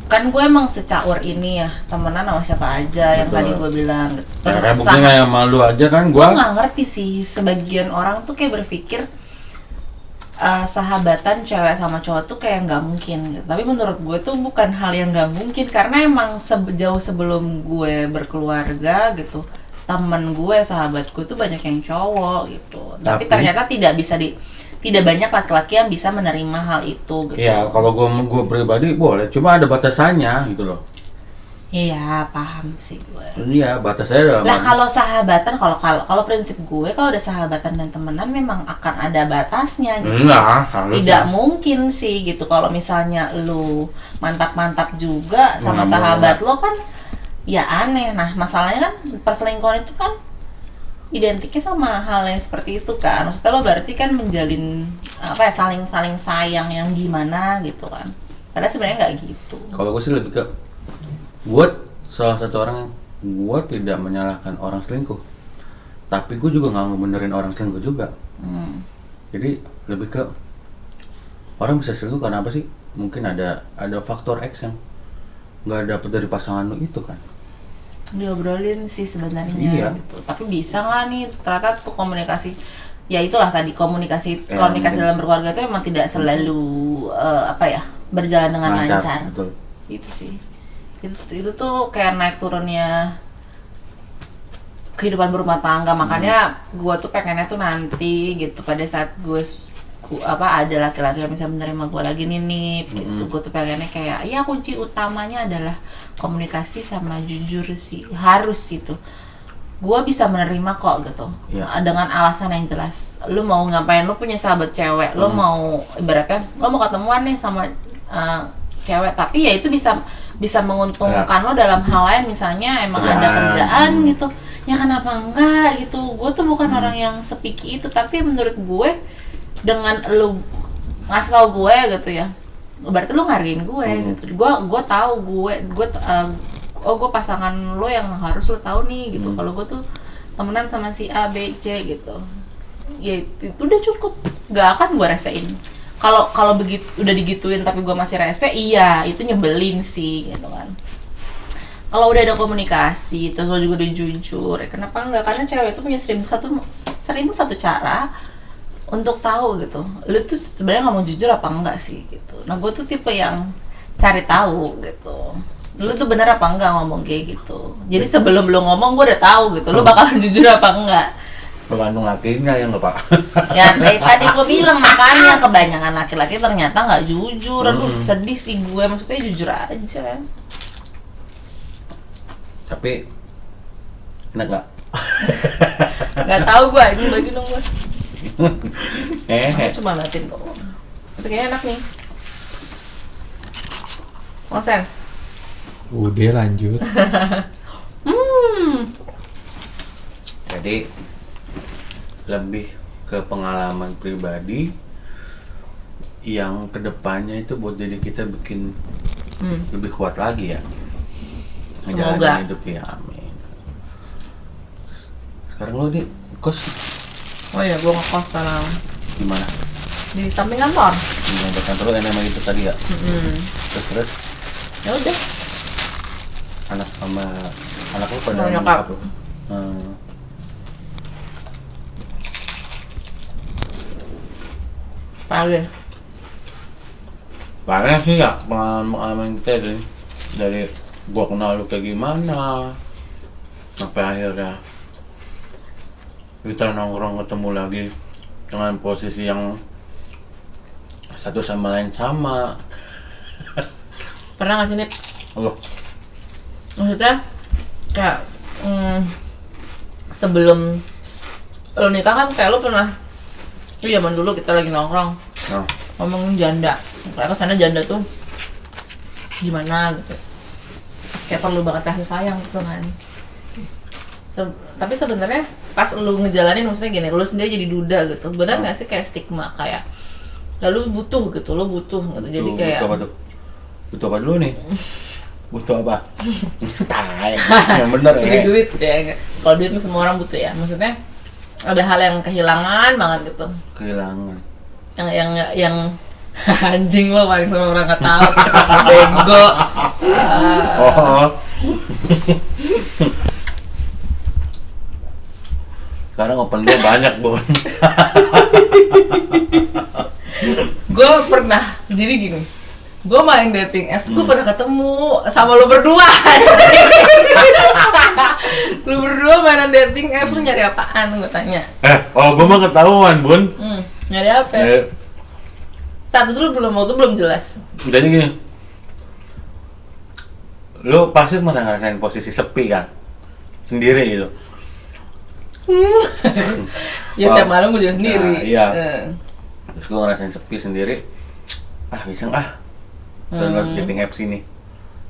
kan gue emang secaur ini ya, temenan sama siapa aja yang
Betul.
tadi gue bilang gitu.
Kayak buktinya kayak malu aja kan
Gue
gua.
nggak ngerti sih, sebagian orang tuh kayak berpikir sahabatan cewek sama cowok tuh kayak nggak mungkin gitu. Tapi menurut gue tuh bukan hal yang nggak mungkin, karena emang jauh sebelum gue berkeluarga gitu, temen gue, sahabat gue tuh banyak yang cowok gitu. Tapi ternyata tidak banyak laki-laki yang bisa menerima hal itu gitu.
Iya, kalau gua pribadi boleh, cuma ada batasannya gitu loh.
Iya, paham sih gue.
Iya, batasnya dalam
Lah kalau sahabatan, kalau prinsip gue, kalau udah sahabatan dan temenan memang akan ada batasnya gitu.
enggak, harus.
Tidak mungkin sih gitu kalau misalnya lu mantap-mantap juga sama
Nggak
sahabat lo kan ya aneh. Nah masalahnya kan perselingkuhan itu kan identiknya sama hal yang seperti itu kan. Maksudnya lo berarti kan menjalin apa ya, saling sayang yang gimana gitu kan. Padahal sebenarnya nggak gitu.
Kalau gue sih lebih ke, gue salah satu orang, gue tidak menyalahkan orang selingkuh, tapi gue juga nggak ngebenerin orang selingkuh juga. Jadi lebih ke, orang bisa selingkuh karena apa sih? Mungkin ada faktor X yang nggak dapet dari pasangan lu itu kan?
Diobrolin sih sebenarnya
Iya.
gitu. Tapi bisa nggak nih ternyata tuh komunikasi, ya itulah tadi komunikasi
Mungkin.
dalam berkeluarga itu emang tidak selalu berjalan dengan lancar.
Betul.
Itu sih. Itu tuh kayak naik turunnya kehidupan berumah tangga. Makanya gue tuh pengennya tuh nanti gitu pada saat ada laki-laki yang bisa menerima gue lagi nih gitu. Gue tuh pengennya kayak ya kunci utamanya adalah komunikasi sama jujur sih, harus itu. Gue bisa menerima kok gitu.
Iya.
Dengan alasan yang jelas. Lu mau ngapain, lu punya sahabat cewek, lu mau ibaratnya lu mau ketemuan nih sama cewek, tapi ya itu bisa menguntungkan lo dalam hal lain, misalnya emang ada kerjaan gitu. Ya kenapa enggak gitu. Gue tuh bukan orang yang sepiki itu, tapi menurut gue dengan lu ngasih tau gue gitu ya, berarti lu ngargain gue gitu. Gue tahu gue pasangan lo yang harus lo tahu nih gitu. Kalau gue tuh temenan sama si A B C gitu, ya itu udah cukup, nggak akan gue resein. Kalau begitu udah digituin tapi gue masih rese, iya itu nyebelin sih gitu kan. Kalau udah ada komunikasi terus lo juga udah jujur, ya kenapa enggak? Karena cewek itu punya seribu satu cara untuk tahu gitu, lu tuh sebenarnya ngomong jujur apa enggak sih gitu. Nah gue tuh tipe yang cari tahu gitu, lu tuh bener apa enggak ngomong kayak gitu. Jadi sebelum lu ngomong gue udah tahu gitu, lu bakalan jujur apa enggak.
Tergantung lakinya ya nggak Pak?
Ya dari tadi gue bilang, makanya kebanyakan laki-laki ternyata nggak jujur. Aduh sedih sih gue, maksudnya jujur aja.
Tapi enak nggak?
Nggak tahu gue, ini bagi dong gue.
Hehe.
Cuma liatin doang. Tapi kayaknya enak nih. Mosen.
Udah lanjut.
Jadi lebih ke pengalaman pribadi yang kedepannya itu buat jadi kita bikin lebih kuat lagi ya.
Semoga.
Ngejalanin hidup ya, amin. Sekarang lo di kos
Oh iya, gue ngekos sekarang
di mana?
di samping kantor.
Yang dekat kantor yang namanya itu tadi ya. Terus
Ya udah.
anak sama anak lo pada
Sama nyokap.
lo.
Pagi.
Banyak sih ya pengalaman kita dari gua kenal lu kayak gimana sampai akhirnya kita nongkrong ketemu lagi dengan posisi yang satu sama lain sama.
Pernah nggak sih, Nip?
Loh,
Maksudnya kayak sebelum lo nikah kan kayak lo pernah, zaman dulu kita lagi nongkrong
nah,
ngomongin janda, kayak kesana janda tuh gimana gitu, kayak perlu banget kasih sayang gitu kan. Tapi sebenarnya pas lu ngejalanin, maksudnya gini, lu sendiri jadi duda gitu, benar nggak sih kayak stigma kayak lalu butuh gitu, lo butuh gitu, jadi kayak
butuh apa tuh? Butuh apa dulu nih? Butuh apa? Tai, yang bener
butuh
ya.
duit ya. Kalau duit mah semua orang butuh ya, maksudnya ada hal yang kehilangan banget gitu,
Kehilangan.
yang anjing lo paling semua orang nggak tahu. Bego.
Oh. Sekarang open gue banyak, Bon.
Gue pernah, jadi gini, gue main dating apps, gue pernah ketemu sama lo berdua. Lu berdua mainan dating apps, lu nyari apaan? Gue tanya.
Gue mah ketahuan, Bun.
Nyari apa? Status lu belum jelas.
Jadi gini, lu pasti pernah ngerasain posisi sepi kan? Sendiri gitu.
Ya tiap malam gue juga sendiri.
Nah, iya. Terus gue ngerasain sepi sendiri. Iseng download dating apps ini.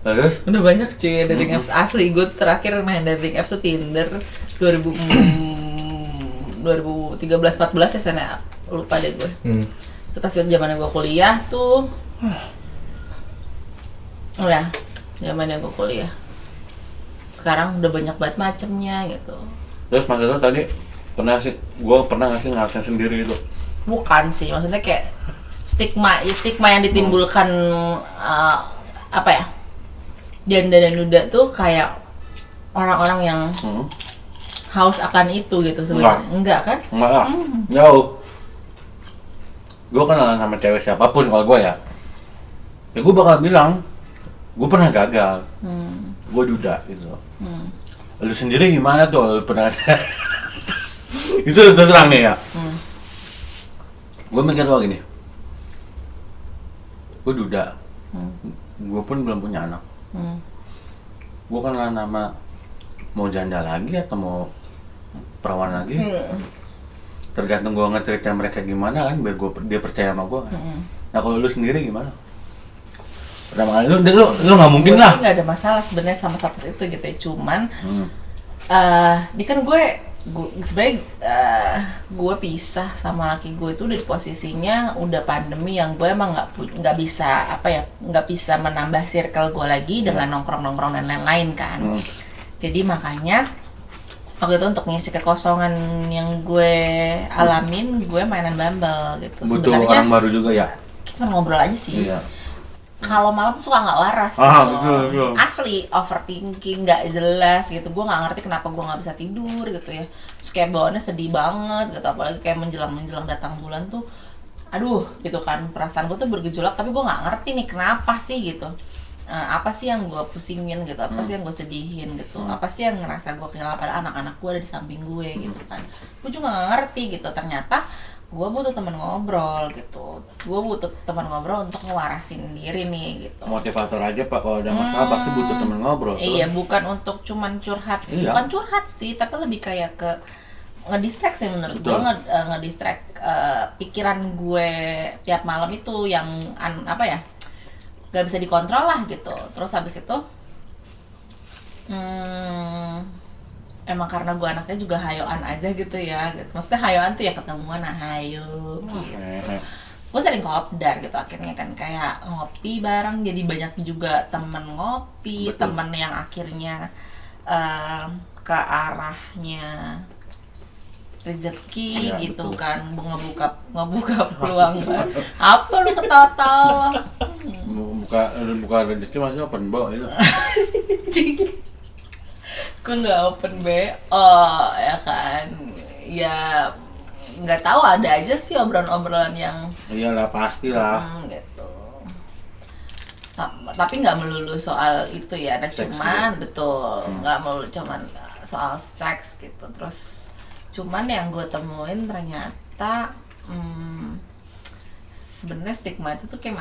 Terus?
Udah banyak cuy dating apps asli. Gue terakhir main dating apps tuh Tinder 2013-14 ya sana, lupa deh gue. Itu pas zamannya gue kuliah tuh. Oh ya, zamannya gue kuliah. Sekarang udah banyak banget macemnya gitu.
Terus maksud lo tadi gue pernah nggak sih ngerasain sendiri itu?
Bukan sih, maksudnya kayak stigma yang ditimbulkan apa ya? janda dan duda tuh kayak orang-orang yang haus akan itu gitu sebenarnya. Enggak kan?
Enggak lah, jauh. Gue kenalan sama cewek siapapun kalau gue ya gue bakal bilang gue pernah gagal, gue duda gitu. Lu sendiri gimana tuh? Lu pernah itu terus terang nih ya. Gue mikir lo gini, gue duda, gue pun belum punya anak. Gue kenalan sama mau janda lagi atau mau perawan lagi, tergantung gue nge-treatnya mereka gimana kan, biar dia percaya sama gue kan. Nah kalau lu sendiri gimana? Pertama kali lu nggak mungkin lah.
Gue sih nggak ada masalah sebenarnya sama status itu gitu ya, cuman ini kan gue sebenarnya gue pisah sama laki gue itu udah di posisinya udah pandemi yang gue emang nggak bisa nggak bisa menambah circle gue lagi dengan nongkrong dan lain-lain kan. Jadi makanya waktu itu untuk ngisi kekosongan yang gue alamin, gue mainan Bumble gitu.
Butuh orang baru juga ya?
Kita cuma ngobrol aja sih.
Iya.
Kalau malam suka nggak waras
betul.
Asli overthinking, nggak jelas gitu. Gue nggak ngerti kenapa gue nggak bisa tidur gitu ya. Terus kayak bawaannya sedih banget gitu. Apalagi kayak menjelang datang bulan tuh, aduh gitu kan. Perasaan gue tuh bergejolak, tapi gue nggak ngerti nih kenapa sih gitu. Apa sih yang gue pusingin gitu, apa sih yang gue sedihin gitu, apa sih yang ngerasa gue kehilangan pada anak-anak gue ada di samping gue gitu kan. Gue juga nggak ngerti gitu. Ternyata gue butuh teman ngobrol gitu, gue butuh teman ngobrol untuk ngewarasin diri nih gitu.
Motivator aja pak, kalau ada masalah pasti butuh teman ngobrol.
Iya, bukan untuk cuman curhat, bukan curhat sih, tapi lebih kayak ke ngedistract sih menurut gue, ngedistract pikiran gue tiap malam itu yang gak bisa dikontrol lah gitu. Terus habis itu emang karena gue anaknya juga hayoan aja gitu ya gitu. Maksudnya hayoan tuh ya ketemuan, hayo gitu. Gue sering kopdar gitu akhirnya kan, kayak ngopi bareng, jadi banyak juga temen ngopi. Betul. Temen yang akhirnya ke arahnya rezeki ya, gitu betul. Kan ngebuka peluang banget. Apa lu ketawa-tawa?
Buka rezeki maksudnya open box itu.
Gue nggak open BO ya kan, ya nggak tahu, ada aja sih obrolan yang
iyalah pasti lah
gitu. Tapi nggak melulu soal itu ya, ada cuman gitu. Betul nggak melulu cuman soal seks gitu. Terus cuman yang gue temuin ternyata sebenarnya stigma itu tuh kayak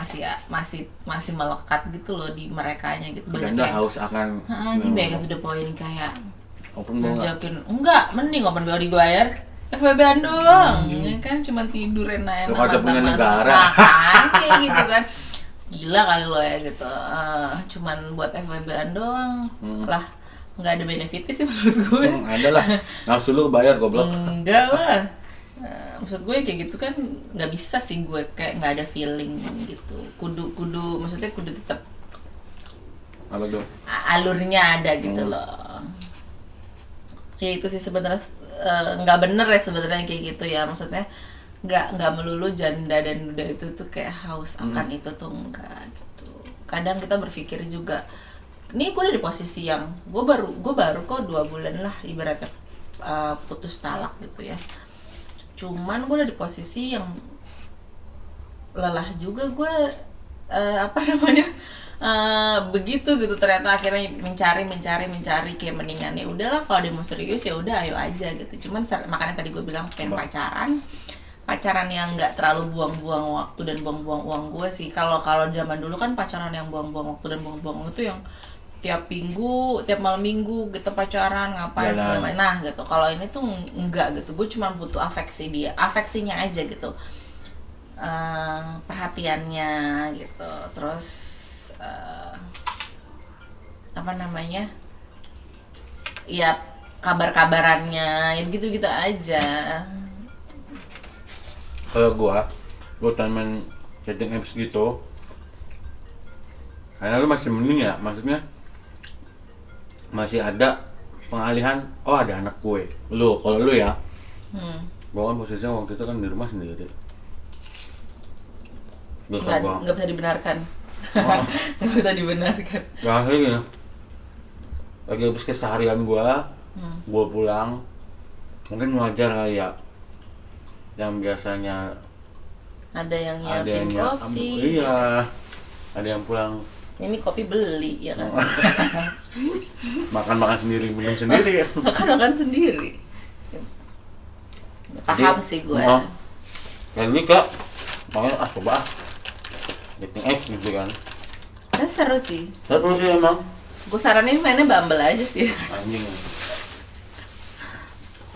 masih melekat gitu loh di merekanya gitu.
Banyak yang haus akan
banyak yang to the point kayak
open BO
enggak, mending open BO di gue air FWB-an doang, ya kan cuma tidur enak-enak
mantap-mantap
kayak gitu kan. Gila kali lo ya gitu. Cuman buat FWB-an doang lah, nggak ada benefitnya sih menurut gue.
Ada lah, nafsu lu bayar goblok.
Enggak lah. Maksud gue kayak gitu kan nggak bisa sih, gue kayak nggak ada feeling gitu. Maksudnya kudu tetap
apa tuh?
Alurnya ada gitu loh. Ya itu sih sebenarnya nggak bener ya sebenarnya kayak gitu ya. Maksudnya nggak melulu janda dan duda itu tuh kayak haus akan itu tuh enggak gitu. Kadang kita berpikir juga, nih gue ada di posisi yang gue baru kok 2 bulan lah ibaratnya putus talak gitu ya. Cuman gue udah di posisi yang lelah juga gue begitu gitu. Ternyata akhirnya mencari kayak mendingan ya udahlah, kalau dia mau serius ya udah ayo aja gitu. Cuman makanya tadi gue bilang pengen pacaran yang nggak terlalu buang-buang waktu dan buang-buang uang gue sih. Kalau zaman dulu kan pacaran yang buang-buang waktu dan buang-buang uang itu yang tiap malam minggu gitu pacaran ngapain segala macam. Nah gitu. Kalau ini tuh enggak gitu. Gue cuma butuh afeksinya aja gitu, perhatiannya gitu. Terus ya kabarannya ya gitu aja.
Kalau gue main dating apps gitu, karena lu masih mending ya, maksudnya masih ada pengalihan, ada anak gue. Kalau lu ya, gue kan posisinya waktu itu kan di rumah sendiri.
Nggak bisa dibenarkan. Nggak bisa dibenarkan.
Gak, lagi habis keseharian gue pulang, mungkin wajar kali ya, yang biasanya
ada yang
ada
nyiapin
yang
kopi.
iya, ada yang pulang
Ini kopi beli ya kan.
makan sendiri, minum sendiri ya.
Makan sendiri. Paham
Jadi,
sih gue.
Lagi kak, makanya coba dating apps gitu kan.
Kan seru sih.
Terus sih emang
Gue saranin mainnya Bumble aja sih.
anjing.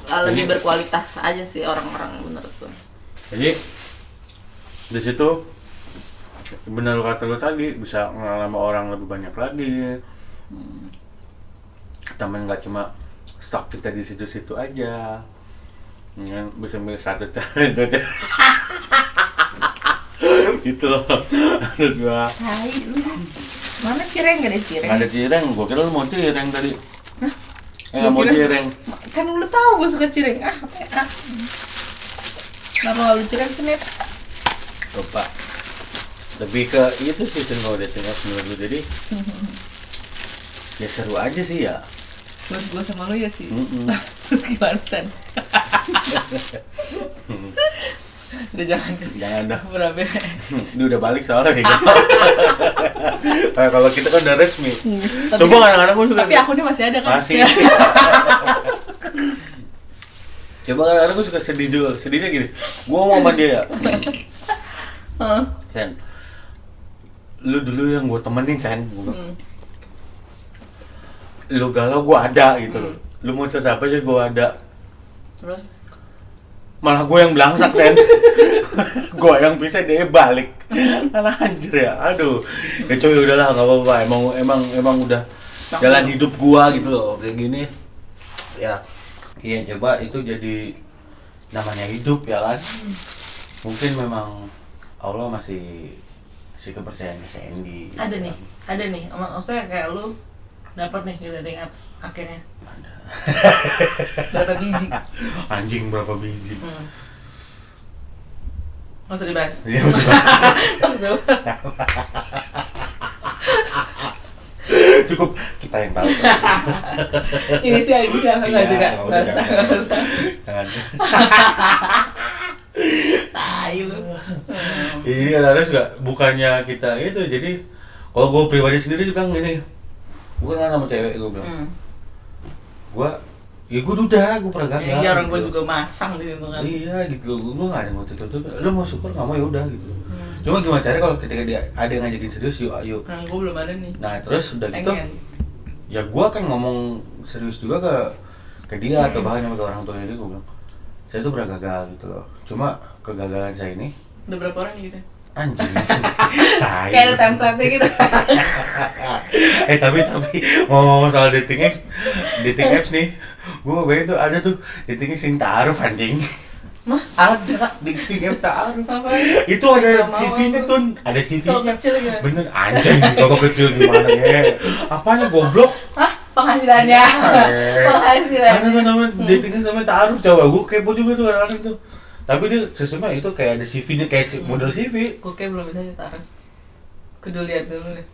Lebih
Jadi-
berkualitas aja sih orang-orang menurut gue.
Jadi di situ benar lu kata lu tadi, bisa kenal sama orang lebih banyak lagi. Temen nggak cuma stok kita di situ-situ aja, kan bisa milih satu cara itu aja. Gitu loh maksud gua.
Hai lu. Mana cireng? Gak ada cireng.
Nggak ada cireng, gua kira lu mau cireng tadi. Nggak
Gua
mau
kira-
cireng.
Kan lu tahu gue suka cireng. Kenapa lu cireng Senit?
Lupa. Lebih ke itu sih kalau dating apps menurut gue, jadi ya seru aja sih ya.
Menurut gue sama lu ya sih. Gimana Sen? Udah jangan
dah.
berabe.
Dia udah balik soalnya kayak gitu. Kalau kita kan udah resmi.
Tapi-
Coba kadang-kadang gue suka
Tapi akunnya masih ada kan?
masih. Coba kadang-kadang gue suka sedih juga. Sedihnya gini, gue ngomong sama dia ya, Sen, lu dulu yang gue temenin Sen, gue bilang, lu galau gue ada gitu loh. Lu mau cerita apa aja gue ada.
Terus
Malah gue yang belangsak Sen. Gue yang bisa, dia balik. Alah anjir ya, aduh. Ya coy udahlah nggak apa-apa. Emang udah jalan hidup gua gitu loh kayak gini. Ya, iya coba itu jadi namanya hidup ya kan. Mungkin memang Allah masih kepercayaan Sandy.
ada nih. Maksudnya kayak lu dapat nih di dating apps akhirnya.
Ada.
Berapa biji?
Anjing berapa biji?
Nggak usah dibahas.
Iya maksudnya.
Nggak usah.
Cukup kita yang tahu.
Inisial nggak
Iya,
juga.
nggak
Nggak usah.
Jangan.
Tai lu.
Ini kadang-kadang juga bukannya kita itu, jadi kalau gue pribadi sendiri sih bilang gini, gue kan sama cewek gue bilang, gue udah pernah gagal.
Iya orang
gitu.
gue juga masang di situ kan.
Iya gitu, gue nggak ada yang mau tutup, lo mau syukur nggak mau ya udah gitu. Cuma gimana caranya kalau ketika dia ada yang ngajakin serius, yuk ayo.
Nah gue belum ada nih.
Nah terus udah gitu,
Pengen.
ya gue kan ngomong serius juga ke dia atau bahkan sama ke orang tuanya dia, gue bilang, saya tuh pernah gagal gitu loh. Cuma kegagalan saya ini
Udah berapa orang nih kita?
anjing. Tai.
Kayak ada template-nya gitu.
Tapi ngomong soal dating apps nih, gue bayangin tuh ada tuh dating apps yang ta'aruf anjing.
Mah?
Ada dating apps ta'aruf.
Ngapain?
Itu ada
Nggak mau
CV-nya
aku.
tuh, ada
Kalau
CV-nya.
kecil ya?
Bener anjing, kalau kecil gimana ya? Apanya goblok?
Hah? Penghasilannya?
Ada
Penghasilannya?
tuh namanya dating apps sama ta'aruf, coba gue kepo juga tuh kadang-kadang tuh. Tapi dia sesungguhnya itu kayak ada CV-nya, kayak model CV.
Gue kayak belum bisa sih taruh. Kudu lihat dulu nih.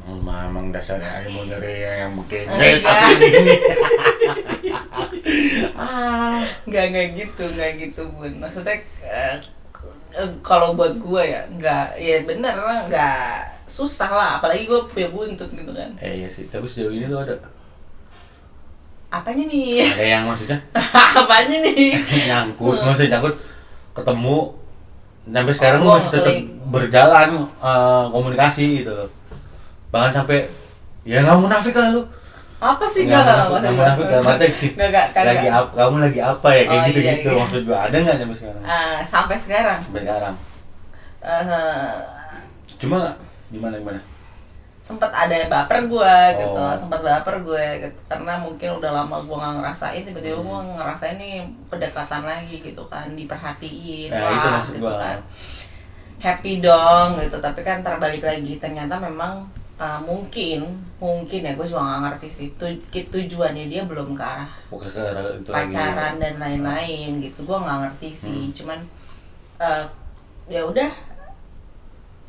Emang dasarnya aja model yang begini,
Enggak.
tapi ini.
Nggak gitu Bun. Maksudnya kalau buat gue ya nggak, ya bener nggak susah lah. Apalagi gue punya buntut gitu kan.
Iya sih, tapi sejauh ini tuh ada
Apanya nih?
ada yang maksudnya
Apanya nih?
nyangkut, maksudnya nyangkut ketemu sampai sekarang
Oh,
masih tetap
klik.
berjalan komunikasi gitu loh. Bahkan sampai ya nggak munafik lah lu.
Apa sih
Nggak munafik dalam arti
Nggak,
lagi kamu lagi apa ya kayak
Oh,
gitu
iya,
gitu
iya.
maksud gua, ada nggak sampai sekarang?
Sampai sekarang.
Sampai sekarang. Cuma gimana
Sempat ada baper gue gitu,
Oh.
sempat baper gue gitu. Karena mungkin udah lama gue nggak ngerasain, tiba-tiba gue ngerasain nih pendekatan lagi gitu kan, diperhatiin,
Nah, itu
wah
maksud
gitu
gua.
kan, happy dong gitu. Tapi kan terbalik lagi, ternyata memang mungkin ya, gue juga nggak ngerti sih tujuannya dia belum ke arah
bukan ke arah itu lagi.
pacaran dan lain-lain gitu. Gue nggak ngerti sih, cuman ya udah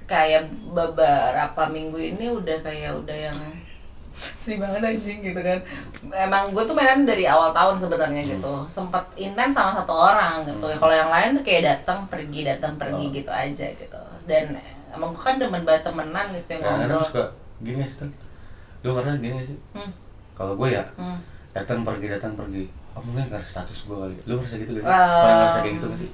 kayak beberapa minggu ini udah yang sedih banget anjing gitu kan. Emang gue tuh mainan dari awal tahun sebenarnya gitu, sempet intens sama satu orang gitu. Kalau yang lain tuh kayak datang pergi gitu aja gitu. Dan emang gue kan demen banget temenan gitu yang
Kadang-kadang
ngobrol.
suka gini sih, lu pernah gini sih? Kalau gue ya, datang pergi. Oh, mungkin karena status gue kali. Lu ngerasa gitu gak sih? Pernah ngerasa kayak gitu gak sih?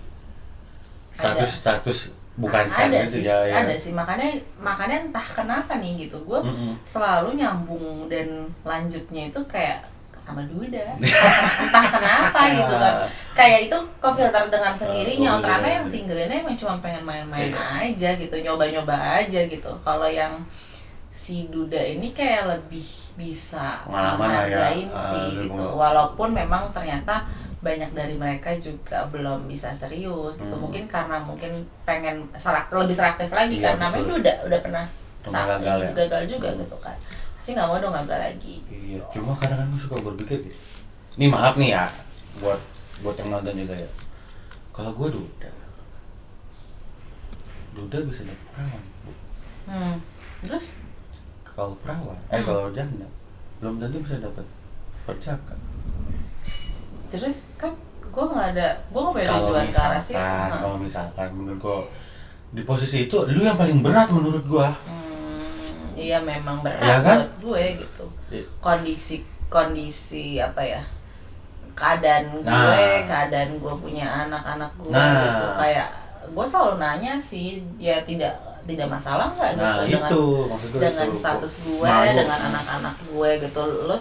Status bukan
Ada
status
sih,
ya.
ada sih, makanya entah kenapa nih gitu, gue selalu nyambung dan lanjutnya itu kayak sama duda. Entah kenapa gitu kan, kayak itu kefilter dengan sendirinya. Oh, ternyata yang single ini emang cuma pengen main-main aja gitu, nyoba-nyoba aja gitu. Kalau yang si duda ini kayak lebih bisa menghargain sih gitu, walaupun memang ternyata banyak dari mereka juga belum bisa serius gitu. Mungkin karena pengen lebih selektif lagi kan, namanya udah pernah gagal juga gitu kan, pasti nggak mau dong gagal lagi.
Iya, cuma kadang-kadang gue suka berpikir gitu. Ini maaf nih ya, buat yang nonton juga ya. Kalau gue duda bisa dapet perawan.
Terus
Kalau perawan, kalau janda belum tentu bisa dapat perjaka.
Terus kan gue nggak punya tujuan ke arah situ.
Kalau misalkan menurut gue di posisi itu lu yang paling berat menurut gue.
Iya memang berat
ya kan?
buat gue gitu. Kondisi apa ya? Keadaan gue punya anak-anak gue gitu, kayak gue selalu nanya sih, ya tidak masalah nggak gitu dengan status gue, dengan anak-anak gue gitu. Lo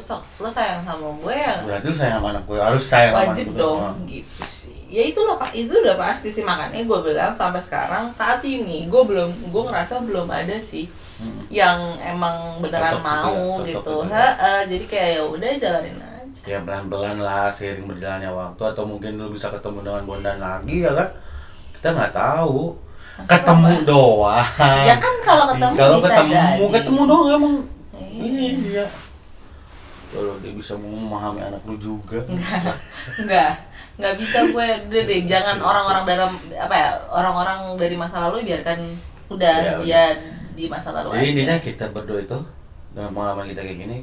sayang sama gue ya,
berarti lu sayang sama anak gue, harus sayang sama
wajib dong gitu sih. Ya itu udah pasti sih, makanya gue bilang sampai sekarang saat ini gue ngerasa belum ada sih yang emang beneran mau gitu. Jadi kayak ya udah jalanin aja.
Ya pelan-pelan lah, seiring berjalannya waktu, atau mungkin lu bisa ketemu dengan Bondan lagi ya kan? Kita nggak tahu. Ketemu doang.
Ya kan kalau
ketemu doang emang. Iya. Kalau dia bisa memahami anak lu juga.
Enggak bisa gue. Udah deh, jangan orang-orang dari masa lalu biarkan udah dia di masa lalu.
Jadi intinya kita berdua itu dengan pengalaman kita kayak gini,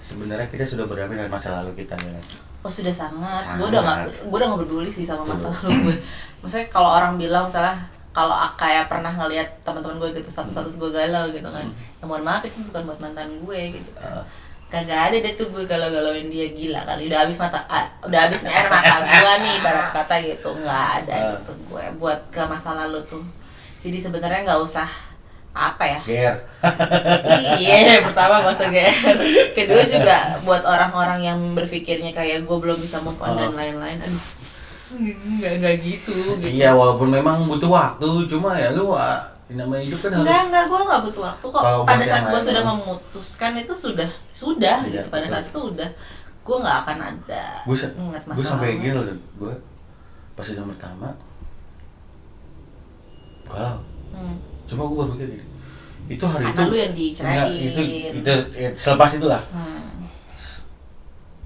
sebenarnya kita sudah berdamai dengan masa lalu kita ya.
Oh sudah sangat. Gue udah nggak peduli sih sama masa lalu gue. Maksudnya kalau orang bilang misalnya, kalau kayak pernah ngelihat teman-teman gue gitu status gue galau gitu kan, ya mohon maaf itu bukan buat mantan gue gitu. Kagak ada deh tuh gue galau-galauin dia, gila kali. Udah habis nih air mata gue nih, ibarat kata gitu. Nggak ada gitu gue buat ke masa lalu tuh. Jadi sebenarnya nggak usah apa ya.
Ger.
Iya, pertama nggak usah ger. Kedua juga buat orang-orang yang berpikirnya kayak gue belum bisa move on dan lain-lain. Aduh, nggak gitu.
Iya, walaupun memang butuh waktu, cuma ya lu namanya hidup kan harus.
Enggak, gue nggak butuh waktu kok. Pada saat gue sudah memutuskan itu sudah
iya,
gitu. Pada saat itu udah, gue nggak akan ada ingat masalah.
Gue sampai gini loh, gue pas udah pertama galau. Cuma gue baru mikir gini, itu hari
karena
itu
lu yang dicerain.
Itu selepas itulah.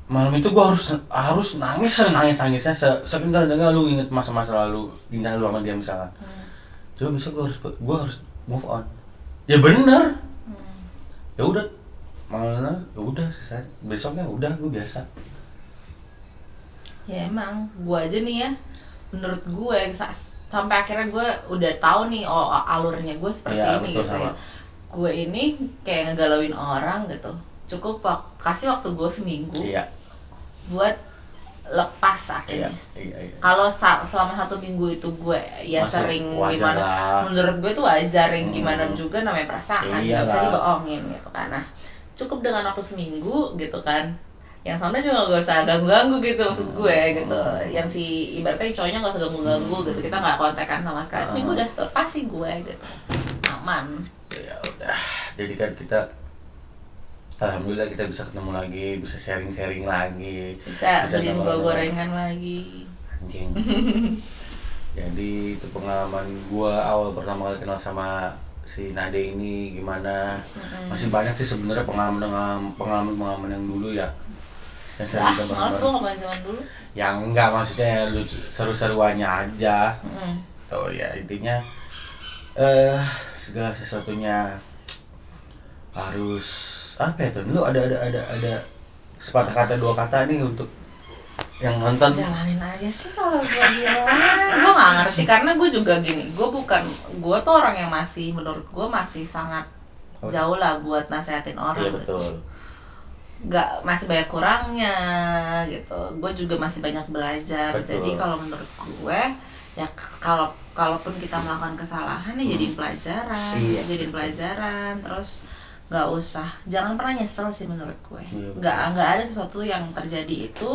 Malam itu gue harus nangisnya sekencang-kencangnya lu inget masa-masa lalu indah lu sama dia misalkan. Coba besok gue harus move on. Ya bener. Ya udah, malah ya udah selesai. Besoknya udah gue biasa.
Ya emang gue aja nih ya, menurut gue sampai akhirnya gue udah tahu nih alurnya gue seperti ini gitu ya. Gue ini kayak ngegalauin orang gitu. Cukup kasih waktu gue seminggu.
Iya.
Buat lepas akhirnya.
Iya.
Kalau selama 1 minggu itu gue ya masih sering gimana lah. Menurut gue itu wajar, gimana juga namanya perasaan, nggak bisa dibohongin gitu kan. Nah cukup dengan waktu seminggu gitu kan, yang sana juga gak usah ganggu gitu maksud gue gitu. Yang si ibaratnya cowoknya gak usah ganggu gitu, kita nggak kontekan sama sekali. Seminggu udah lepas sih gue gitu, aman.
Ya udah, jadi kan kita alhamdulillah kita bisa ketemu lagi, bisa sharing lagi,
bisa beliin gorengan lagi.
Anjing. Jadi itu pengalaman gua awal pertama kali kenal sama si Nade ini gimana. Masih banyak sih sebenarnya pengalaman yang dulu ya. Yang
males gua ngomongin zaman dulu.
Yang enggak, maksudnya seru-seruannya aja. Tuh ya intinya segala sesuatunya harus apa ya tuh? Lu ada sepatah kata dua kata nih untuk yang nonton.
Jalanin aja sih kalau gue bilang. Gue nggak ngerti karena gue juga gini. Gue tuh orang yang masih menurut gue masih sangat jauh lah buat nasehatin orang.
Iya
gitu.
betul.
Nggak, masih banyak kurangnya gitu. Gue juga masih banyak belajar.
Betul.
Jadi kalau menurut gue ya kalaupun kita melakukan kesalahan ya jadiin pelajaran,
Iya.
jadiin pelajaran. Terus nggak usah, jangan pernah nyesel sih menurut gue.
Iya,
Nggak ada sesuatu yang terjadi itu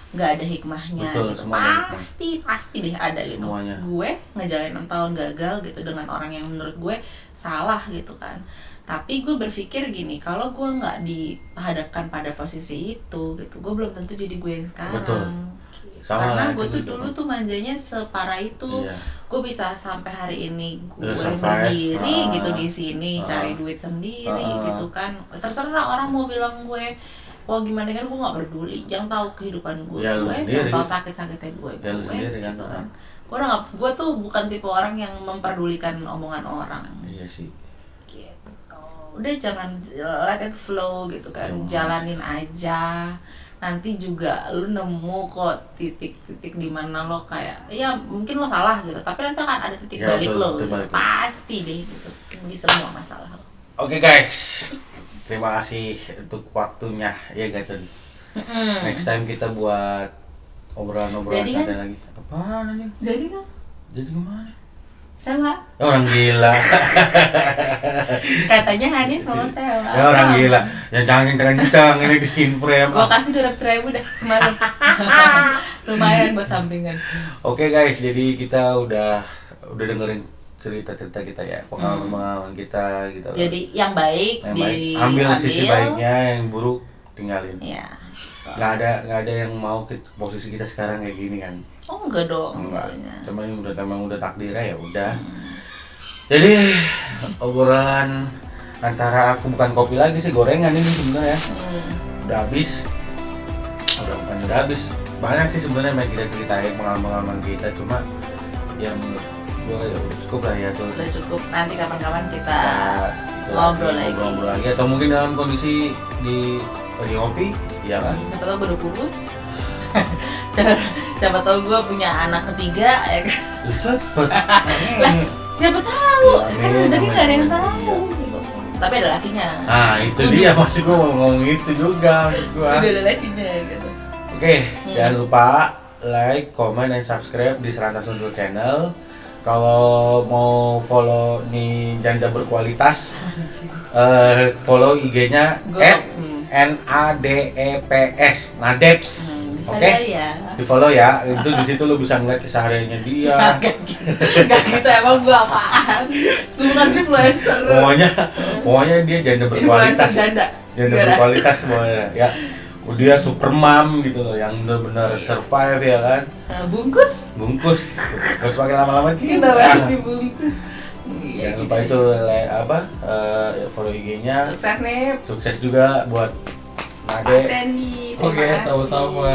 nggak ada hikmahnya.
Betul,
gitu.
semua ada
Pasti deh ada gitu.
Semuanya.
Gue ngejalanin 6 tahun gagal gitu dengan orang yang menurut gue salah gitu kan. Tapi gue berpikir gini, kalau gue nggak dihadapkan pada posisi itu gitu, gue belum tentu jadi gue yang sekarang.
Betul.
Gitu.
Sama
Karena
lah,
gue
itu
tuh
juga.
dulu tuh manjanya separah itu.
Iya.
Gue bisa sampai hari ini gue
Udah survive.
berdiri gitu di sini, cari duit sendiri
Ah.
gitu kan. Terserah orang mau bilang gue wah gimana kan, gue nggak peduli. Yang tahu kehidupan gue,
Ya, lu
yang
sendiri.
tahu sakit-sakitnya gue,
Ya, lu sendiri kan.
gitu kan. Gue tuh bukan tipe orang yang memperdulikan omongan orang.
Iya sih.
Gitu. Udah jangan let it flow gitu kan,
Ya,
jalanin aja. Nanti juga lu nemu kok titik-titik di mana lo kayak ya mungkin lo salah gitu, tapi nanti akan ada titik
Ya,
balik
betul,
lo
titik
gitu.
balik.
Pasti deh gitu di semua masalah lo.
Oke guys. Terima kasih untuk waktunya ya guys. Next time kita buat obrolan-obrolan
Jadi kan?
santai lagi. Apaan aja?
Jadi kan
Jadi kemana?
sama
Orang gila.
katanya Hanif mau sewa.
Ya orang gila. Ya jangan kencang ini bikin frame.
Gua kasih 200.000 dah semalam. Lumayan buat sampingan.
Oke guys, jadi kita udah dengerin cerita-cerita kita ya, pengalaman kita gitu.
Jadi yang baik
yang baik, ambil sisi baiknya, yang buruk tinggalin.
Ya.
Nggak ada yang mau posisi kita sekarang kayak gini kan.
Oh enggak dong.
Enggak.
Maksudnya.
Emang udah takdirnya ya udah. Jadi obrolan antara aku bukan kopi lagi sih, gorengan ini sebenarnya. Udah habis. Udah habis. Banyak sih sebenarnya yang kita ceritain pengalaman kita, cuma ya menurut gua ya udah cukup lah ya tuh.
Sudah cukup. Nanti kapan-kapan kita
Itu
ngobrol
ngobrol
lagi.
lagi atau mungkin dalam kondisi di kopi, ya kan?
Siapa tahu baru putus. Siapa tahu gue punya anak ketiga ya kan.
Cepet.
Siapa tahu.
Ya,
Kan
amin,
udah nggak ada yang
amin,
tahu
iya.
gitu. Tapi ada lakinya.
Nah itu dia maksud gua mau ngomong itu juga maksud gua.
Udah ada lakinya gitu.
Oke, jangan lupa like, comment, dan subscribe di Serantas Untuk Channel. Kalau mau follow nih janda berkualitas, follow IG-nya @NADEPS Nadeps. Oke,
Ya.
di follow ya. Itu di situ lu bisa ngeliat kesehariannya dia.
Gak gitu emang gue apaan? Lu bukan influencer.
Pokoknya dia janda berkualitas.
Influencer
Janda
Gara.
berkualitas semuanya ya. Dia super mom gitu loh, yang benar-benar survive ya kan.
Nah, bungkus.
Terus pakai lama-lama
Kita
cinta.
dibungkus.
Jangan lupa itu follow IG-nya.
Sukses nih.
Sukses juga buat
Pak
Nade.
Sandy.
Oke,
Terima kasih.
sama-sama.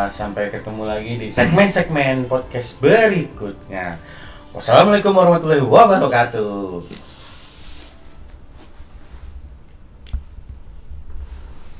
Sampai ketemu lagi di segmen-segmen podcast berikutnya. Wassalamualaikum warahmatullahi wabarakatuh.